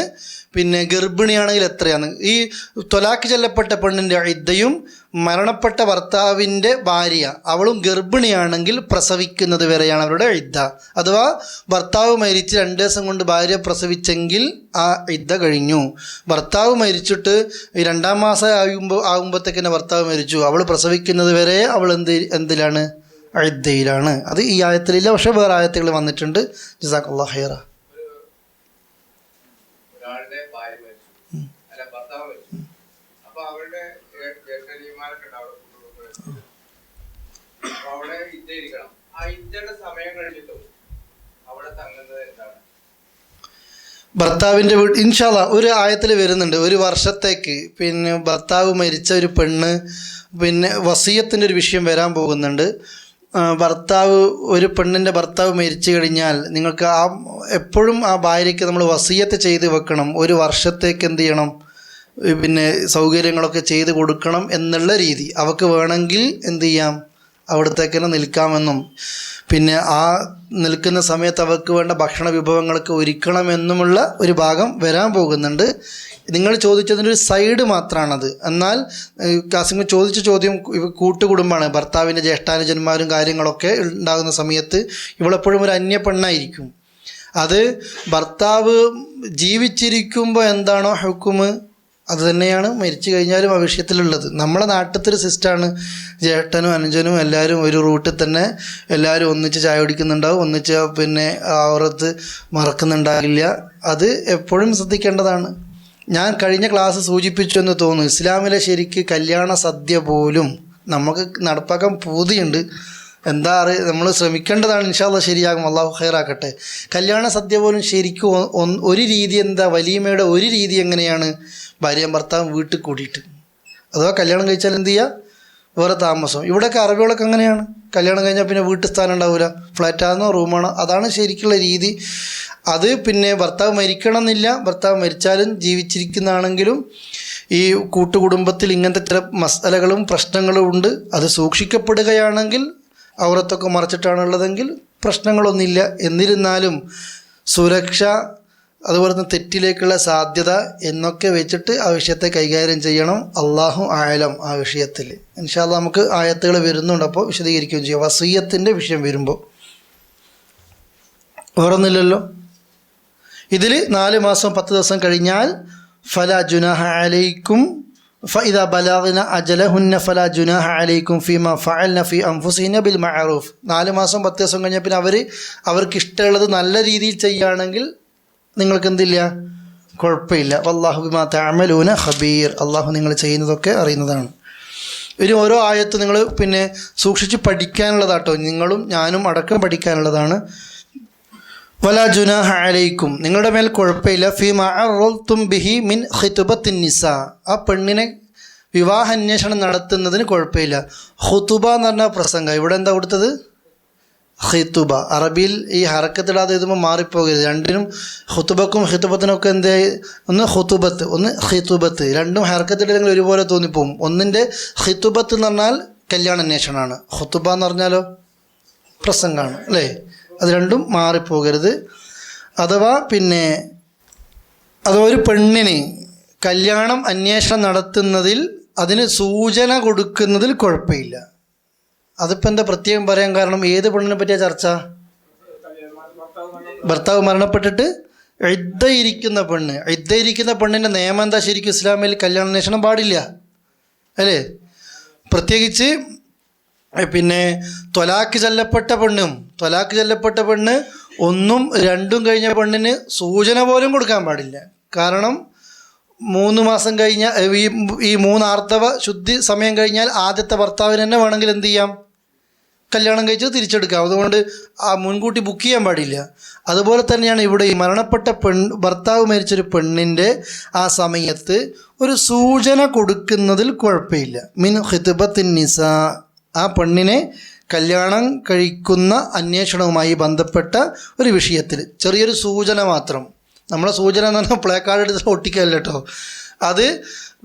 പിന്നെ ഗർഭിണിയാണെങ്കിൽ എത്രയാണ്? ഈ ത്വലാഖ് ചൊല്ലപ്പെട്ട പെണ്ണിൻ്റെ ഇദ്ദയും മരണപ്പെട്ട ഭർത്താവിൻ്റെ ഭാര്യ അവളും ഗർഭിണിയാണെങ്കിൽ പ്രസവിക്കുന്നത് വരെയാണ് അവരുടെ ഇദ്ദ. അഥവാ ഭർത്താവ് മരിച്ച് 2 ദിവസം കൊണ്ട് ഭാര്യ പ്രസവിച്ചെങ്കിൽ ആ ഇദ്ദ കഴിഞ്ഞു. ഭർത്താവ് മരിച്ചിട്ട് 2-ാം മാസം ആകുമ്പോഴത്തേക്ക് ഭർത്താവ് മരിച്ചു, അവൾ പ്രസവിക്കുന്നത് വരെ അവൾ എന്തിലാണ്? ഇദ്ദയിലാണ്. അത് ഈ ആയത്തിലില്ല, പക്ഷേ വേറെ ആയത്തുകൾ വന്നിട്ടുണ്ട്. ജസാക്കല്ലാഹു ഖൈറ. ഭർത്താവിൻ്റെ വീട് ഇൻഷാ അല്ലാഹ് ഒരു ആയത്തിൽ വരുന്നുണ്ട്, 1 വർഷത്തേക്ക് പിന്നെ ഭർത്താവ് മരിച്ച ഒരു പെണ്ണ് പിന്നെ വസിയത്തിൻ്റെ ഒരു വിഷയം വരാൻ പോകുന്നുണ്ട്. ഒരു പെണ്ണിൻ്റെ ഭർത്താവ് മരിച്ചു കഴിഞ്ഞാൽ നിങ്ങൾക്ക് എപ്പോഴും ആ ഭാര്യയ്ക്ക് നമ്മൾ വസിയത്ത് ചെയ്ത് വെക്കണം. 1 വർഷത്തേക്ക് എന്ത് ചെയ്യണം? പിന്നെ സൗകര്യങ്ങളൊക്കെ ചെയ്ത് കൊടുക്കണം എന്നുള്ള രീതി. അവൾക്ക് വേണമെങ്കിൽ എന്ത് ചെയ്യാം? അവിടത്തേക്ക് തന്നെ നിൽക്കാമെന്നും പിന്നെ ആ നിൽക്കുന്ന സമയത്ത് അവർക്ക് വേണ്ട ഭക്ഷണ വിഭവങ്ങളൊക്കെ ഒരുക്കണമെന്നുമുള്ള ഒരു ഭാഗം വരാൻ പോകുന്നുണ്ട്. നിങ്ങൾ ചോദിച്ചതിൻ്റെ ഒരു സൈഡ് മാത്രമാണത്. എന്നാൽ കാസിം ചോദിച്ച ചോദ്യം കൂട്ടുകുടുംബമാണ്, ഭർത്താവിൻ്റെ ജ്യേഷ്ഠാനുജന്മാരും കാര്യങ്ങളൊക്കെ ഉണ്ടാകുന്ന സമയത്ത് ഇവളെപ്പോഴും ഒരു അന്യ പെണ്ണായിരിക്കും. അത് ഭർത്താവ് ജീവിച്ചിരിക്കുമ്പോൾ എന്താണോ ഹുക്കുമ് അത് തന്നെയാണ് മരിച്ചു കഴിഞ്ഞാലും ആ വിഷയത്തിലുള്ളത്. നമ്മളെ നാട്ടിലത്തെ ഒരു സിസ്റ്റമാണ്, ജ്യേഷ്ഠനും അനുജനും എല്ലാവരും ഒരു റൂട്ടിൽ തന്നെ എല്ലാവരും ഒന്നിച്ച് ചായ കുടിക്കുന്നുണ്ടാവും, ഒന്നിച്ച് പിന്നെ അവറത്ത് മറക്കുന്നുണ്ടാകില്ല. അത് എപ്പോഴും ശ്രദ്ധിക്കേണ്ടതാണ്. ഞാൻ കഴിഞ്ഞ ക്ലാസ് സൂചിപ്പിച്ചു എന്ന് തോന്നുന്നു, ഇസ്ലാമിലെ ശരിക്ക് കല്യാണ സദ്യ പോലും നമുക്ക് നടപ്പാക്കാൻ പൂതിയുണ്ട്. എന്താ നമ്മൾ ശ്രമിക്കേണ്ടതാണ്. ഇൻഷാ അല്ലാഹ് ശരിയാകും, അള്ളാഹു ഖൈറാക്കട്ടെ. കല്യാണ സദ്യ പോലും ശരിക്കും ഒരു രീതി എന്താ, വലീമയുടെ ഒരു രീതി എങ്ങനെയാണ്? ഭാര്യയും ഭർത്താവും വീട്ടിൽ കൂടിയിട്ട്, അഥവാ കല്യാണം കഴിച്ചാൽ എന്ത് ചെയ്യുക? വേറെ താമസം. ഇവിടെയൊക്കെ അറബികളൊക്കെ അങ്ങനെയാണ്, കല്യാണം കഴിഞ്ഞാൽ പിന്നെ വീട്ടിൽ സ്ഥാനം ഉണ്ടാവില്ല, ഫ്ലാറ്റാണോ റൂമാണോ, അതാണ് ശരിക്കുള്ള രീതി. അത് പിന്നെ ഭർത്താവ് മരിക്കണം എന്നില്ല, ഭർത്താവ് മരിച്ചാലും ജീവിച്ചിരിക്കുന്നതാണെങ്കിലും ഈ കൂട്ടുകുടുംബത്തിൽ ഇങ്ങനത്തെ ചില മസലകളും പ്രശ്നങ്ങളും ഉണ്ട്. അത് സൂക്ഷിക്കപ്പെടുകയാണെങ്കിൽ ഔറത്തൊക്കെ മറച്ചിട്ടാണുള്ളതെങ്കിൽ പ്രശ്നങ്ങളൊന്നുമില്ല. എന്നിരുന്നാലും സുരക്ഷ, അതുപോലെ തന്നെ തെറ്റിലേക്കുള്ള സാധ്യത എന്നൊക്കെ വെച്ചിട്ട് ആ വിഷയത്തെ കൈകാര്യം ചെയ്യണം. അള്ളാഹു ആലം ആ വിഷയത്തിൽ. ഇൻഷാ അല്ലാഹ് നമുക്ക് ആയത്തുകൾ വരുന്നുണ്ട്, അപ്പോൾ വിശദീകരിക്കുകയും ചെയ്യാം. വസിയ്യത്തിൻ്റെ വിഷയം വരുമ്പോൾ വേറൊന്നുമില്ലല്ലോ. ഇതിൽ 4 മാസം 10 ദിവസം കഴിഞ്ഞാൽ ഫലാ ജുനാഹ അലൈക്കും ഫഇദാ ബലഗ്ന അജലഹുന്ന ഫലാ ജുനാഹ അലൈക്കും ഫീമാ ഫഅൽന ഫീ അൻഫുസിഹിന്ന ബിൽ മഅറൂഫ്. 4 മാസം 10 ദിവസം കഴിഞ്ഞാൽ പിന്നെ അവർക്ക് ഇഷ്ടമുള്ളത് നല്ല രീതിയിൽ ചെയ്യുകയാണെങ്കിൽ നിങ്ങൾക്ക് എന്തില്ല? കുഴപ്പമില്ല. വല്ലാഹു ബിമാ തഅമലൂന ഖബീർ. അള്ളാഹു നിങ്ങൾ ചെയ്യുന്നതൊക്കെ അറിയുന്നതാണ്. ഇനി ഓരോ ആയത്ത് നിങ്ങൾ പിന്നെ സൂക്ഷിച്ച് പഠിക്കാനുള്ളതാട്ടോ, നിങ്ങളും ഞാനും അടക്കം പഠിക്കാനുള്ളതാണ്. വലാ ജുനാഹ അലൈക്കും, നിങ്ങളുടെ മേൽ കുഴപ്പമില്ല. ഫീമാ അറൽതും ബിഹി മിൻ ഖിതുബത്തിൻ നിസാ, ആ പെണ്ണിനെ വിവാഹ അന്വേഷണം നടത്തുന്നതിന് കുഴപ്പമില്ല. ഖുതുബ എന്ന് പറഞ്ഞാൽ പ്രസംഗം. ഇവിടെ എന്താ കൊടുത്തത്? ഖിതുബ. അറബിയിൽ ഈ ഹറക്കത്തിടാതെ എഴുതുമ്പോൾ മാറിപ്പോകരുത്. രണ്ടിനും ഖുതുബക്കും ഖിതുബത്തിനൊക്കെ എന്തേ, ഒന്ന് ഖുതുബത്ത് ഒന്ന് ഖിതുബത്ത്, രണ്ടും ഹറക്കത്തിടല്ലെങ്കിൽ ഒരുപോലെ തോന്നിപ്പോവും. ഒന്നിൻ്റെ ഖിതുബത്ത് എന്ന് പറഞ്ഞാൽ കല്യാണ അന്വേഷണമാണ്, ഖുതുബ എന്ന് പറഞ്ഞാലോ പ്രസംഗമാണ്, അല്ലേ? അത് രണ്ടും മാറിപ്പോകരുത്. അഥവാ ഒരു പെണ്ണിന് കല്യാണം അന്വേഷണം നടത്തുന്നതിൽ അതിന് സൂചന കൊടുക്കുന്നതിൽ കുഴപ്പമില്ല. അതിപ്പോൾ എന്താ പ്രത്യേകം പറയാൻ കാരണം? ഏത് പെണ്ണിനെ പറ്റിയ ചർച്ച? ഭർത്താവ് മരണപ്പെട്ടിട്ട് ഇദ്ദയിരിക്കുന്ന പെണ്ണ്. ഇദ്ദയിരിക്കുന്ന പെണ്ണിൻ്റെ നിയമം എന്താ ശരിക്കും ഇസ്ലാമിൽ? കല്യാണ അന്വേഷണം പാടില്ല, അല്ലേ? പ്രത്യേകിച്ച് ത്വലാഖ് ചൊല്ലപ്പെട്ട പെണ്ണ് 1ഉം 2ഉം കഴിഞ്ഞ പെണ്ണിന് സൂചന പോലും കൊടുക്കാൻ പാടില്ല. കാരണം 3 മാസം കഴിഞ്ഞ ഈ 3 ആർത്തവ ശുദ്ധി സമയം കഴിഞ്ഞാൽ ആദ്യത്തെ ഭർത്താവിന് തന്നെ വേണമെങ്കിൽ എന്ത് ചെയ്യാം? കല്യാണം കഴിച്ച് തിരിച്ചെടുക്കാം. അതുകൊണ്ട് മുൻകൂട്ടി ബുക്ക് ചെയ്യാൻ പാടില്ല. അതുപോലെ തന്നെയാണ് ഇവിടെ ഈ മരണപ്പെട്ട ഭർത്താവ് മരിച്ചൊരു പെണ്ണിൻ്റെ ആ സമയത്ത് ഒരു സൂചന കൊടുക്കുന്നതിൽ കുഴപ്പമില്ല. മിൻ ഖിത്ബത്തിൻ നിസാ, ആ പെണ്ണിനെ കല്യാണം കഴിക്കുന്ന അന്വേഷണവുമായി ബന്ധപ്പെട്ട ഒരു വിഷയത്തിൽ ചെറിയൊരു സൂചന മാത്രം. നമ്മളെ സൂചന എന്ന് പറഞ്ഞാൽ പ്ലേ കാർഡ് എടുത്ത് ഒട്ടിക്കല്ല കേട്ടോ. അത്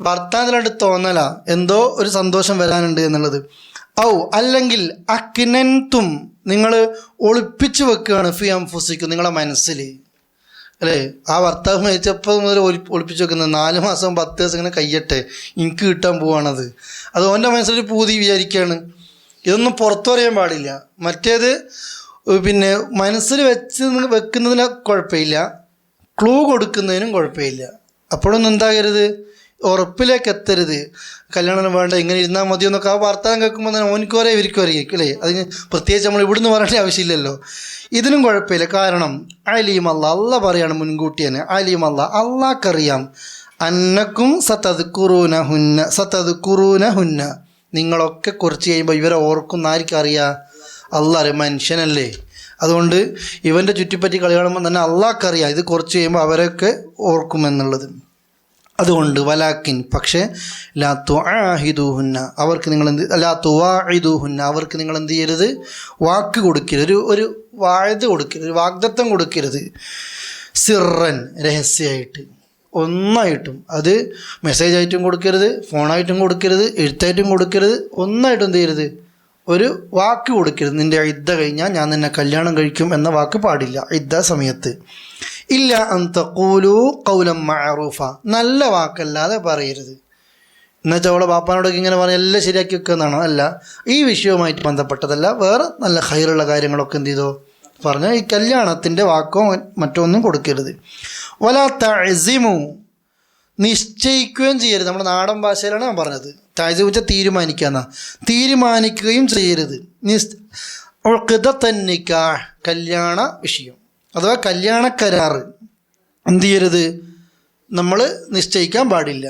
ഭർത്താവിനായിട്ട് തോന്നല എന്തോ ഒരു സന്തോഷം വരാനുണ്ട് എന്നുള്ളത്. ഔ അല്ലെങ്കിൽ അക്നൻതും നിങ്ങൾ ഒളിപ്പിച്ചു വെക്കുകയാണ് ഫി അൻഫുസിക്കും നിങ്ങളെ മനസ്സിൽ, അല്ലേ? ആ ഭർത്താവ് മരിച്ചപ്പോൾ മുതൽ ഒളിപ്പിച്ച് വെക്കുന്നത് 4 മാസം 10 ദിവസം ഇങ്ങനെ കഴിയട്ടെ എനിക്ക് കിട്ടാൻ പോവാണത്. അത് ഓൻ്റെ മനസ്സിലൊരു പൂതി വിചാരിക്കുകയാണ്. ഇതൊന്നും പുറത്തു പറയാൻ പാടില്ല. മറ്റേത് പിന്നെ മനസ്സിൽ വെക്കുന്നതിന് കുഴപ്പമില്ല, ക്ലൂ കൊടുക്കുന്നതിനും കുഴപ്പമില്ല. അപ്പോഴൊന്നും എന്താകരുത്, ഉറപ്പിലേക്ക് എത്തരുത്. കല്യാണം വേണ്ട ഇങ്ങനെ ഇരുന്നാൽ മതിയോ എന്നൊക്കെ ആ വാർത്താനം കേൾക്കുമ്പോൾ തന്നെ ഓനിക്കും അറിയാം ഇവർക്കും അറിയാം, അല്ലേ? അതിന് പ്രത്യേകിച്ച് നമ്മൾ ഇവിടുന്ന് പറയേണ്ട ആവശ്യമില്ലല്ലോ. ഇതിനും കുഴപ്പമില്ല. കാരണം അലീം അല്ല പറയാണ് മുൻകൂട്ടി തന്നെ. അലീം അള്ളാഹ്ക്കറിയാം അന്നക്കും സതദ്കുറൂന ഹുന്ന നിങ്ങളൊക്കെ കുറച്ച് കഴിയുമ്പോൾ ഇവരെ ഓർക്കുന്ന ആർക്കും അറിയാം? അള്ളാഹ് മനുഷ്യനല്ലേ. അതുകൊണ്ട് ഇവൻ്റെ ചുറ്റിപ്പറ്റി കളി കാണുമ്പോൾ തന്നെ അള്ളാഹ്ക്കറിയാം ഇത് കുറച്ച് കഴിയുമ്പോൾ അവരൊക്കെ ഓർക്കുമെന്നുള്ളത്. അതുകൊണ്ട് വലാക്കിൻ പക്ഷേ ലാ തുആഹിദൂഹുന്ന അവർക്ക് നിങ്ങൾ ലാ തുവാഇദൂഹുന്ന അവർക്ക് നിങ്ങൾ എന്ത് ചെയ്യരുത്, വാക്ക് കൊടുക്കരുത്, ഒരു വാഴ്ത് കൊടുക്കരുത്, ഒരു വാഗ്ദത്തം കൊടുക്കരുത്. സിറൻ രഹസ്യമായിട്ട് ഒന്നായിട്ടും, അത് മെസ്സേജായിട്ടും കൊടുക്കരുത്, ഫോണായിട്ടും കൊടുക്കരുത്, എഴുത്തായിട്ടും കൊടുക്കരുത്, ഒന്നായിട്ടും എന്ത് ചെയ്യരുത്, ഒരു വാക്ക് കൊടുക്കരുത്. നിൻ്റെ ഇദ്ദ കഴിഞ്ഞാൽ ഞാൻ നിന്നെ കല്യാണം കഴിക്കും എന്ന വാക്ക് പാടില്ല ഇദ്ദ സമയത്ത്. ഇല്ല അൻ തഖൂലു ഖൗലൻ മഅറൂഫ നല്ല വാക്കല്ലാതെ പറയരുത്. എന്നുവെച്ചാൽ അവളെ ബാപ്പാനോടൊക്കെ ഇങ്ങനെ പറഞ്ഞ് എല്ലാം ശരിയാക്കി വെക്കുന്നതാണോ? അല്ല, ഈ വിഷയവുമായിട്ട് ബന്ധപ്പെട്ടതല്ല, വേറെ നല്ല ഖൈറുള്ള കാര്യങ്ങളൊക്കെ എന്ത് ചെയ്തോ പറഞ്ഞാൽ ഈ കല്യാണത്തിൻ്റെ വാക്കോ മറ്റൊന്നും കൊടുക്കരുത്. വലാ തഅസിമു നിശ്ചയിക്കുകയും ചെയ്യരുത്. നമ്മുടെ നാടൻ ഭാഷയിലാണ് ഞാൻ പറഞ്ഞത്. തഅസിമു വെച്ചാൽ തീരുമാനിക്കാന്നാ. തീരുമാനിക്കുകയും ചെയ്യരുത്. ഉഖ്ദത്തൻ നിക്കാഹ് കല്യാണ വിഷയം അഥവാ കല്യാണ കരാറ് എന്ത് ചെയ്യരുത്, നമ്മൾ നിശ്ചയിക്കാൻ പാടില്ല.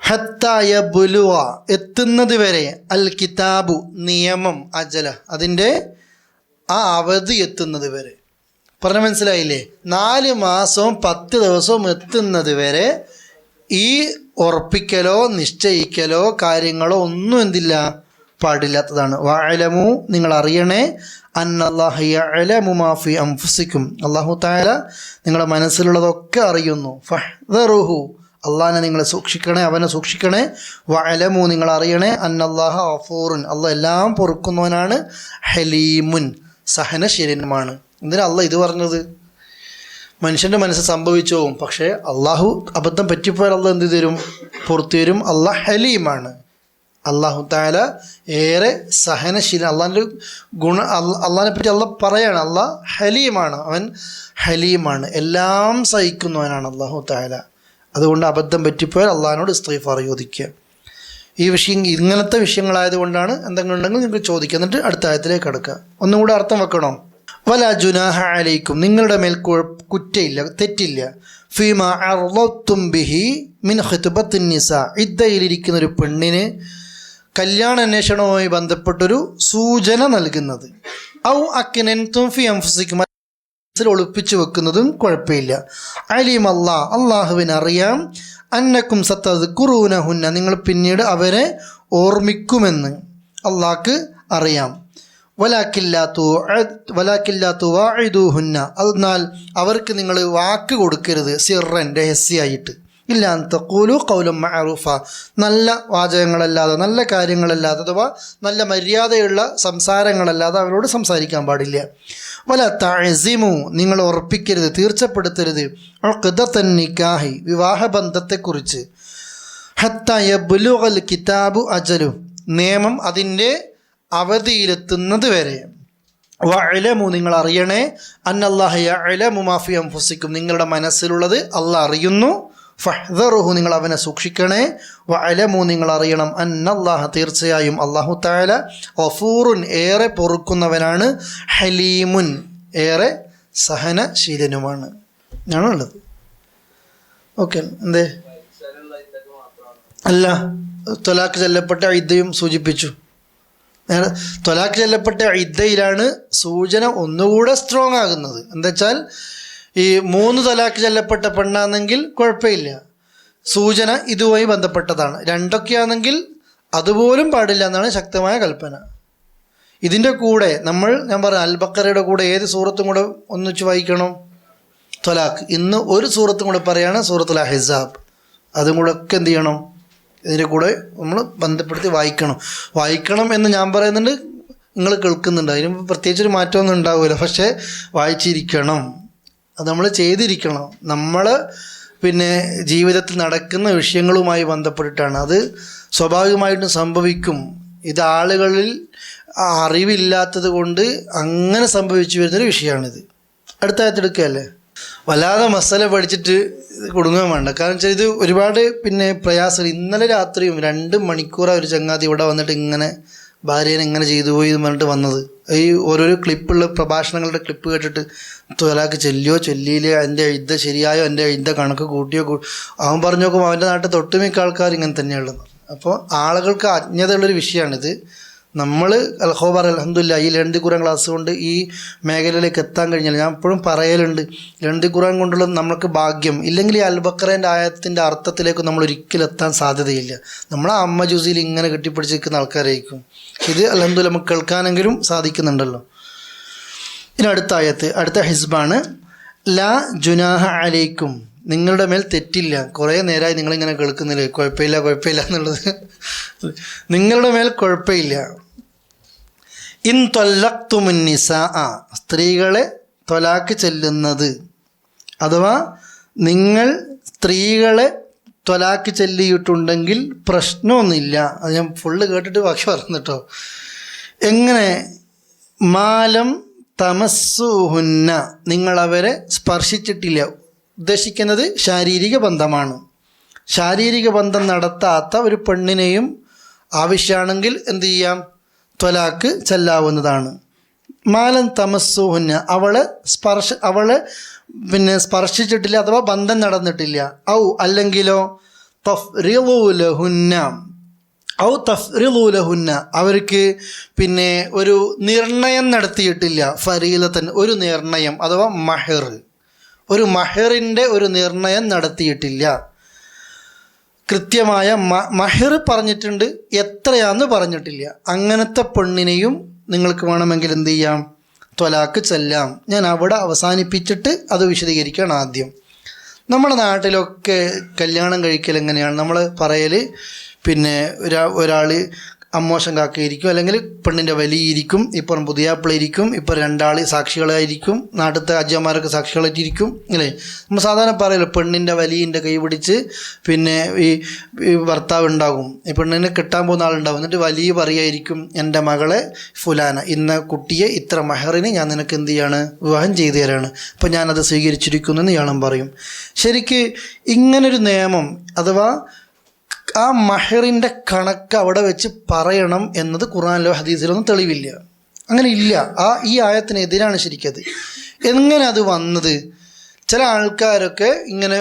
ഹത്താ യബ്ലുവ എത്തുന്നത് വരെ അൽ കിതാബു നിയമം അജല അതിൻ്റെ ആ അവധി എത്തുന്നത് വരെ. പറഞ്ഞ മനസ്സിലായില്ലേ? 4 മാസവും 10 ദിവസവും എത്തുന്നത് വരെ ഈ ഉറപ്പിക്കലോ നിശ്ചയിക്കലോ കാര്യങ്ങളോ ഒന്നും എന്തില്ല പാടില്ലാത്തതാണ്. വഅലമു നിങ്ങൾ അറിയണേ അന്നല്ലാഹ യഅലമു മാ ഫി അൻഫുസിക്കും അല്ലാഹു തആല നിങ്ങളുടെ മനസ്സിലുള്ളതൊക്കെ അറിയുന്നു. ഫഹ്ദറുഹു അള്ളാഹിനെ നിങ്ങൾ സൂക്ഷിക്കണേ, അവനെ സൂക്ഷിക്കണേ. വഅലമു നിങ്ങൾ അറിയണേ അന്നല്ലാഹ ഗഫൂറുൻ അള്ളാഹ് എല്ലാം പൊറുക്കുന്നവനാണ്, ഹലീമുൻ സഹനശീലനുമാണ്. എന്തിനാ അള്ളാഹ് ഇത് പറഞ്ഞത്? മനുഷ്യൻ്റെ മനസ്സ് സംഭവിച്ചു പോകും, പക്ഷേ അള്ളാഹു അബദ്ധം പറ്റിപ്പോയാൽ അള്ളാഹ് എന്ത് തരും? പുറത്തു തരും. അള്ളാഹ് ഹലീമാണ്. അള്ളാഹു തആല ഏറെ സഹനശീലൻ. അള്ളാഹിൻ്റെ അള്ളാഹിനെ പറ്റി അള്ളാഹ് പറയാണ്, അള്ളാഹ് ഹലീമാണ്, അവൻ ഹലീമാണ്, എല്ലാം സഹിക്കുന്നവനാണ് അള്ളാഹു തആല. അതുകൊണ്ട് അബദ്ധം പറ്റിപ്പോയാൽ അള്ളാഹിനോട് ഇസ്തിഗ്ഫാർ ചോദിക്കുക. ഈ വിഷയം ഇങ്ങനത്തെ വിഷയങ്ങളായതുകൊണ്ടാണ് എന്തെങ്കിലും ഉണ്ടെങ്കിൽ നിങ്ങൾക്ക് ചോദിക്കുക, എന്നിട്ട് അടുത്ത ആയത്തിലേക്ക് കടക്കുക. ഒന്നും കൂടെ അർത്ഥം വെക്കണോ? വലാ ജുനാഹ അലൈക്കും നിങ്ങളുടെ മേൽ കുറ്റയില്ല, തെറ്റില്ല. ഫീമാ അർളത്തും ബിഹി മിൻ ഖിത്ബത്തിൻ നിസാ ഇദ്ദയിലിരിക്കുന്ന ഒരു പെണ്ണിന് കല്യാണ അന്വേഷണവുമായി ബന്ധപ്പെട്ടൊരു സൂചന നൽകുന്നത്. ഔ അക്നൻതും ഫി അൻഫുസിക്കും ഒളിപ്പിച്ചു വെക്കുന്നതും കുഴപ്പമില്ല. അലീം അള്ളാഹുവിനറിയാം അന്നക്കും സതദ്കുറൂനഹുന്ന നിങ്ങൾ പിന്നീട് അവരെ ഓർമ്മിക്കുമെന്ന് അള്ളാഹ്ക്ക് അറിയാം. വലാക്കില്ലാ തുവാഇദൂഹുന്ന എന്നാൽ അവർക്ക് നിങ്ങൾ വാക്ക് കൊടുക്കരുത്, സിർറൻ രഹസ്യമായിട്ട്. ഇല്ല അൻ തഖൂലു ഖൗലൻ മഅറൂഫ നല്ല വാചകങ്ങളല്ലാതെ, നല്ല കാര്യങ്ങളല്ലാതെ, അഥവാ നല്ല മര്യാദയുള്ള സംസാരങ്ങളല്ലാതെ അവരോട് സംസാരിക്കാൻ പാടില്ല. വല തഅസിമു നിങ്ങൾ ഉറപ്പിക്കരുത്, തീർച്ചപ്പെടുത്തരുത്, ഉഖ്ദത്തൻ നിക്കാഹി വിവാഹബന്ധത്തെക്കുറിച്ച്. ഹത്താ യബ്ലുഗൽ കിതാബു അജലു നിയമം അതിൻ്റെ അവധിയിലെത്തുന്നത് വരെ. വഅലമു നിങ്ങൾ അറിയണേ അന്നല്ലാഹ യഅലമു മാ ഫി അൻഫുസിക്കും നിങ്ങളുടെ മനസ്സിലുള്ളത് അള്ളാഹ് അറിയുന്നു. ഫഹ്ദറുഹു നിങ്ങൾ അവനെ സൂക്ഷിക്കണേ. വഅലമു നിങ്ങൾ അറിയണം അന്നല്ലാഹ തീർച്ചയായും അല്ലാഹു തആല ഗഫൂറുൻ ഏറെ പൊറുക്കുന്നവനാണ്, ഹലീമുൻ ഏറെ സഹനശീലനുമാണ്. ഞാനുള്ളത് ഓക്കെ. എന്തേ അല്ല, ത്വലാഖ് ചൊല്ലപ്പെട്ട ഇദ്ദയും സൂചിപ്പിച്ചു. ത്വലാഖ് ചൊല്ലപ്പെട്ട ഇദ്ദയിലാണ് സൂചന ഒന്നുകൂടെ സ്ട്രോങ് ആകുന്നത്. എന്താ വെച്ചാൽ ഈ 3 തലാഖ് ചൊല്ലപ്പെട്ട പെണ്ണാണെങ്കിൽ കുഴപ്പമില്ല, സൂചന ഇതുമായി ബന്ധപ്പെട്ടതാണ്. 2 ആണെങ്കിൽ അതുപോലും പാടില്ല എന്നാണ് ശക്തമായ കൽപ്പന. ഇതിൻ്റെ കൂടെ ഞാൻ പറഞ്ഞ അൽ ബഖറയുടെ കൂടെ ഏത് സൂറത്തും കൂടെ ഒന്നിച്ച് വായിക്കണം? ത്വലാഖ്. ഇന്ന് ഒരു സൂറത്തും കൂടെ പറയാണ്, സൂറത്തുൽ അഹ്സാബ്. അതും കൂടെ ഒക്കെ എന്ത് ചെയ്യണം? ഇതിൻ്റെ കൂടെ നമ്മൾ ബന്ധപ്പെടുത്തി വായിക്കണം എന്ന് ഞാൻ പറയുന്നുണ്ട്, നിങ്ങൾ കേൾക്കുന്നുണ്ട്. അതിന് പ്രത്യേകിച്ചൊരു മാറ്റമൊന്നും ഉണ്ടാവില്ല. പക്ഷേ വായിച്ചിരിക്കണം, അത് നമ്മൾ ചെയ്തിരിക്കണം. നമ്മൾ പിന്നെ ജീവിതത്തിൽ നടക്കുന്ന വിഷയങ്ങളുമായി ബന്ധപ്പെട്ടിട്ടാണ്. അത് സ്വാഭാവികമായിട്ടും സംഭവിക്കും. ഇത് ആളുകളിൽ അറിവില്ലാത്തത് കൊണ്ട് അങ്ങനെ സംഭവിച്ചു വരുന്നൊരു വിഷയമാണിത്. അടുത്ത ആയത്തെടുക്കുകയല്ലേ, വല്ലാതെ മസാല പഠിച്ചിട്ട് കൊടുങ്ങാൻ വേണ്ട. കാരണം വെച്ചാൽ ഇത് ഒരുപാട് പിന്നെ പ്രയാസം. ഇന്നലെ രാത്രിയും 2 മണിക്കൂറാണ് ഒരു ചങ്ങാതി ഇവിടെ വന്നിട്ട് ഇങ്ങനെ ഭാര്യനെ ഇങ്ങനെ ചെയ്തു പോയി എന്ന് പറഞ്ഞിട്ട് വന്നത്. ഈ ഓരോരോ ക്ലിപ്പുള്ള പ്രഭാഷണങ്ങളുടെ ക്ലിപ്പ് കേട്ടിട്ട് തൊലാക്ക് ചൊല്ലിയില്ലേ, എൻ്റെ എഴുത ശരിയായോ, എൻ്റെ എഴുത കണക്ക് കൂട്ടിയോ. അവൻ പറഞ്ഞു നോക്കുമ്പോൾ അവൻ്റെ നാട്ടിൽ തൊട്ടുമിക്ക ആൾക്കാർ ഇങ്ങനെ തന്നെയുള്ളത്. അപ്പോൾ ആളുകൾക്ക് അജ്ഞതയുള്ളൊരു വിഷയമാണിത്. നമ്മൾ അൽഖോബർ അൽഹംദുലില്ലാ ഈ ലണ്ടി ഖുർആൻ ക്ലാസ് കൊണ്ട് ഈ മേഖലയിലേക്ക് എത്താൻ കഴിഞ്ഞാൽ, ഞാൻ എപ്പോഴും പറയലുണ്ട്, ലണ്ടി ഖുർആൻ കൊണ്ടുള്ള നമ്മൾക്ക് ഭാഗ്യം. ഇല്ലെങ്കിൽ ഈ അൽബക്കറേൻ്റെ ആയത്തിൻ്റെ അർത്ഥത്തിലേക്ക് നമ്മൾ ഒരിക്കലും എത്താൻ സാധ്യതയില്ല. നമ്മൾ ആ അമ്മ ജ്യൂസിൽ ഇങ്ങനെ കെട്ടിപ്പിടിച്ചിരിക്കുന്ന ആൾക്കാരായിരിക്കും. ഇത് അൽഹംദുലില്ലാ നമുക്ക് കേൾക്കാനെങ്കിലും സാധിക്കുന്നുണ്ടല്ലോ. ഇനി അടുത്ത ആയത്ത്, അടുത്ത ഹിസ്ബാണ്. ലാ ജുനാഹ അലൈക്കും, നിങ്ങളുടെ മേൽ തെറ്റില്ല. കുറേ നേരമായി നിങ്ങളിങ്ങനെ കേൾക്കുന്നില്ലേ കുഴപ്പമില്ല എന്നുള്ളത്. നിങ്ങളുടെ മേൽ കുഴപ്പമില്ല. ഇൻ ത്വല്ലഖ്തുമുൻ നിസാഅ, സ്ത്രീകളെ ത്വലാക്ക് ചെല്ലുന്നത്, അഥവാ നിങ്ങൾ സ്ത്രീകളെ ത്വലാക്ക് ചെല്ലിയിട്ടുണ്ടെങ്കിൽ പ്രശ്നമൊന്നുമില്ല. അത് ഞാൻ ഫുള്ള് കേട്ടിട്ട് ബാക്കി പറഞ്ഞു കേട്ടോ. എങ്ങനെ? മാലം തമസ്സുഹുന്ന, നിങ്ങളവരെ സ്പർശിച്ചിട്ടില്ല. ഉദ്ദേശിക്കുന്നത് ശാരീരിക ബന്ധമാണ്. ശാരീരിക ബന്ധം നടത്താത്ത ഒരു പെണ്ണിനെയും ആവശ്യമാണെങ്കിൽ എന്ത് ചെയ്യാം? ത്വലാക്ക് ചെല്ലാവുന്നതാണ്. മാലം തമസ്സുഹുന്ന, അവളെ പിന്നെ സ്പർശിച്ചിട്ടില്ല അഥവാ ബന്ധം നടന്നിട്ടില്ല. ഔ അല്ലെങ്കിലോ തഫ്രിളൂലഹുന്ന, അവർക്ക് പിന്നെ ഒരു നിർണയം നടത്തിയിട്ടില്ല. ഫരീലത്തൻ, ഒരു നിർണയം അഥവാ മഹർ, ഒരു മഹറിൻ്റെ ഒരു നിർണയം നടത്തിയിട്ടില്ല. കൃത്യമായ മഹർ പറഞ്ഞിട്ടുണ്ട്, എത്രയാന്ന് പറഞ്ഞിട്ടില്ല. അങ്ങനത്തെ പെണ്ണിനെയും നിങ്ങൾക്ക് വേണമെങ്കിൽ എന്ത് ചെയ്യാം? ത്വലാക്ക് ചെല്ലാം. ഞാൻ അവിടെ അവസാനിപ്പിച്ചിട്ട് അത് വിശദീകരിക്കുകയാണ് ആദ്യം. നമ്മുടെ നാട്ടിലൊക്കെ കല്യാണം കഴിക്കൽ എങ്ങനെയാണ്? നമ്മൾ പറയൽ പിന്നെ ഒരാൾ അമ്മോശം കാക്കയിരിക്കും, അല്ലെങ്കിൽ പെണ്ണിൻ്റെ വലിയിരിക്കും, ഇപ്പം പുതിയാപ്പിളയിരിക്കും, ഇപ്പം 2 ആൾ സാക്ഷികളായിരിക്കും, നാട്ടിലത്തെ അജ്ജന്മാരൊക്കെ സാക്ഷികളായിട്ടിരിക്കും അല്ലേ. നമ്മൾ സാധാരണ പറയല്ലോ പെണ്ണിൻ്റെ വലിയിൻ്റെ കൈ പിടിച്ച് പിന്നെ ഈ ഭർത്താവ് ഉണ്ടാകും, ഈ പെണ്ണിനെ കിട്ടാൻ പോകുന്ന ആളുണ്ടാകും. എന്നിട്ട് വലിയ പറയായിരിക്കും, എൻ്റെ മകളെ ഫുലാന, ഇന്ന കുട്ടിയെ ഇത്ര മഹറിന് ഞാൻ നിനക്ക് എന്ത് ചെയ്യാണ്? വിവാഹം ചെയ്തു തരാണ്, അപ്പം ഞാനത് സ്വീകരിച്ചിരിക്കുന്നു എന്ന് ഇയാളും പറയും. ശരിക്ക് ഇങ്ങനൊരു നിയമം അഥവാ ആ മഹറിൻ്റെ കണക്ക് അവിടെ വെച്ച് പറയണം എന്നത് ഖുർആനിലോ ഹദീസിലൊന്നും തെളിവില്ല. അങ്ങനെ ഇല്ല. ഈ ആയത്തിനെതിരാണ് ശരിക്കത്. എങ്ങനെ അത് വന്നത്? ചില ആൾക്കാരൊക്കെ ഇങ്ങനെ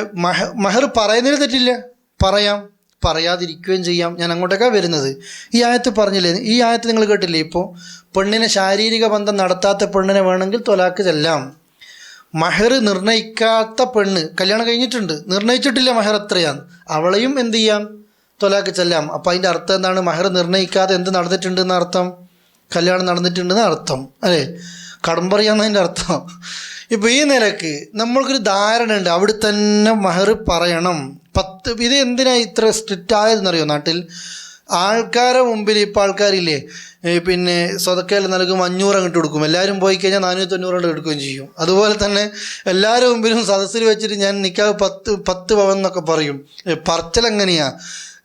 മഹർ പറയുന്നതിന് തെറ്റില്ല, പറയാതിരിക്കുകയും ചെയ്യാം. ഞാൻ അങ്ങോട്ടൊക്കെ വരുന്നത്. ഈ ആയത്ത് പറഞ്ഞില്ലേ, ഈ ആയത്ത് നിങ്ങൾ കേട്ടില്ലേ? ഇപ്പോൾ പെണ്ണിനെ ശാരീരിക ബന്ധം നടത്താത്ത പെണ്ണിനെ വേണമെങ്കിൽ ത്വലാക്ക് ചെല്ലാം. മഹർ നിർണയിക്കാത്ത പെണ്ണ് കല്യാണം കഴിഞ്ഞിട്ടുണ്ട്, നിർണയിച്ചിട്ടില്ല മഹർ എത്രയാന്ന്, അവളെയും എന്ത് ചെയ്യാം? ത്വലാക്ക് ചെല്ലാം. അപ്പോൾ അതിൻ്റെ അർത്ഥം എന്താണ്? മഹർ നിർണ്ണയിക്കാതെ എന്ത് നടന്നിട്ടുണ്ടെന്ന് അർത്ഥം? കല്യാണം നടന്നിട്ടുണ്ടെന്ന് അർത്ഥം അല്ലേ? കടം പറയാന്നതിൻ്റെ അർത്ഥം. ഇപ്പോൾ ഈ നിലക്ക് നമ്മൾക്കൊരു ധാരണ ഉണ്ട്, അവിടെ തന്നെ മഹർ പറയണം. ഇത് എന്തിനാണ് ഇത്ര സ്ട്രിക്റ്റ് ആയതെന്നറിയോ? നാട്ടിൽ ആൾക്കാരെ മുമ്പിൽ ഇപ്പോൾ ആൾക്കാരില്ലേ പിന്നെ സ്വതക്കയിൽ നൽകും 500 അങ്ങോട്ട് കൊടുക്കും, എല്ലാവരും പോയി കഴിഞ്ഞാൽ 490 എടുക്കുകയും ചെയ്യും. അതുപോലെ തന്നെ എല്ലാവരും മുമ്പിലും സദസ്സിൽ വെച്ചിട്ട് ഞാൻ നിക്കാവ് 10 പവൻ എന്നൊക്കെ പറയും. പറച്ചലെങ്ങനെയാ?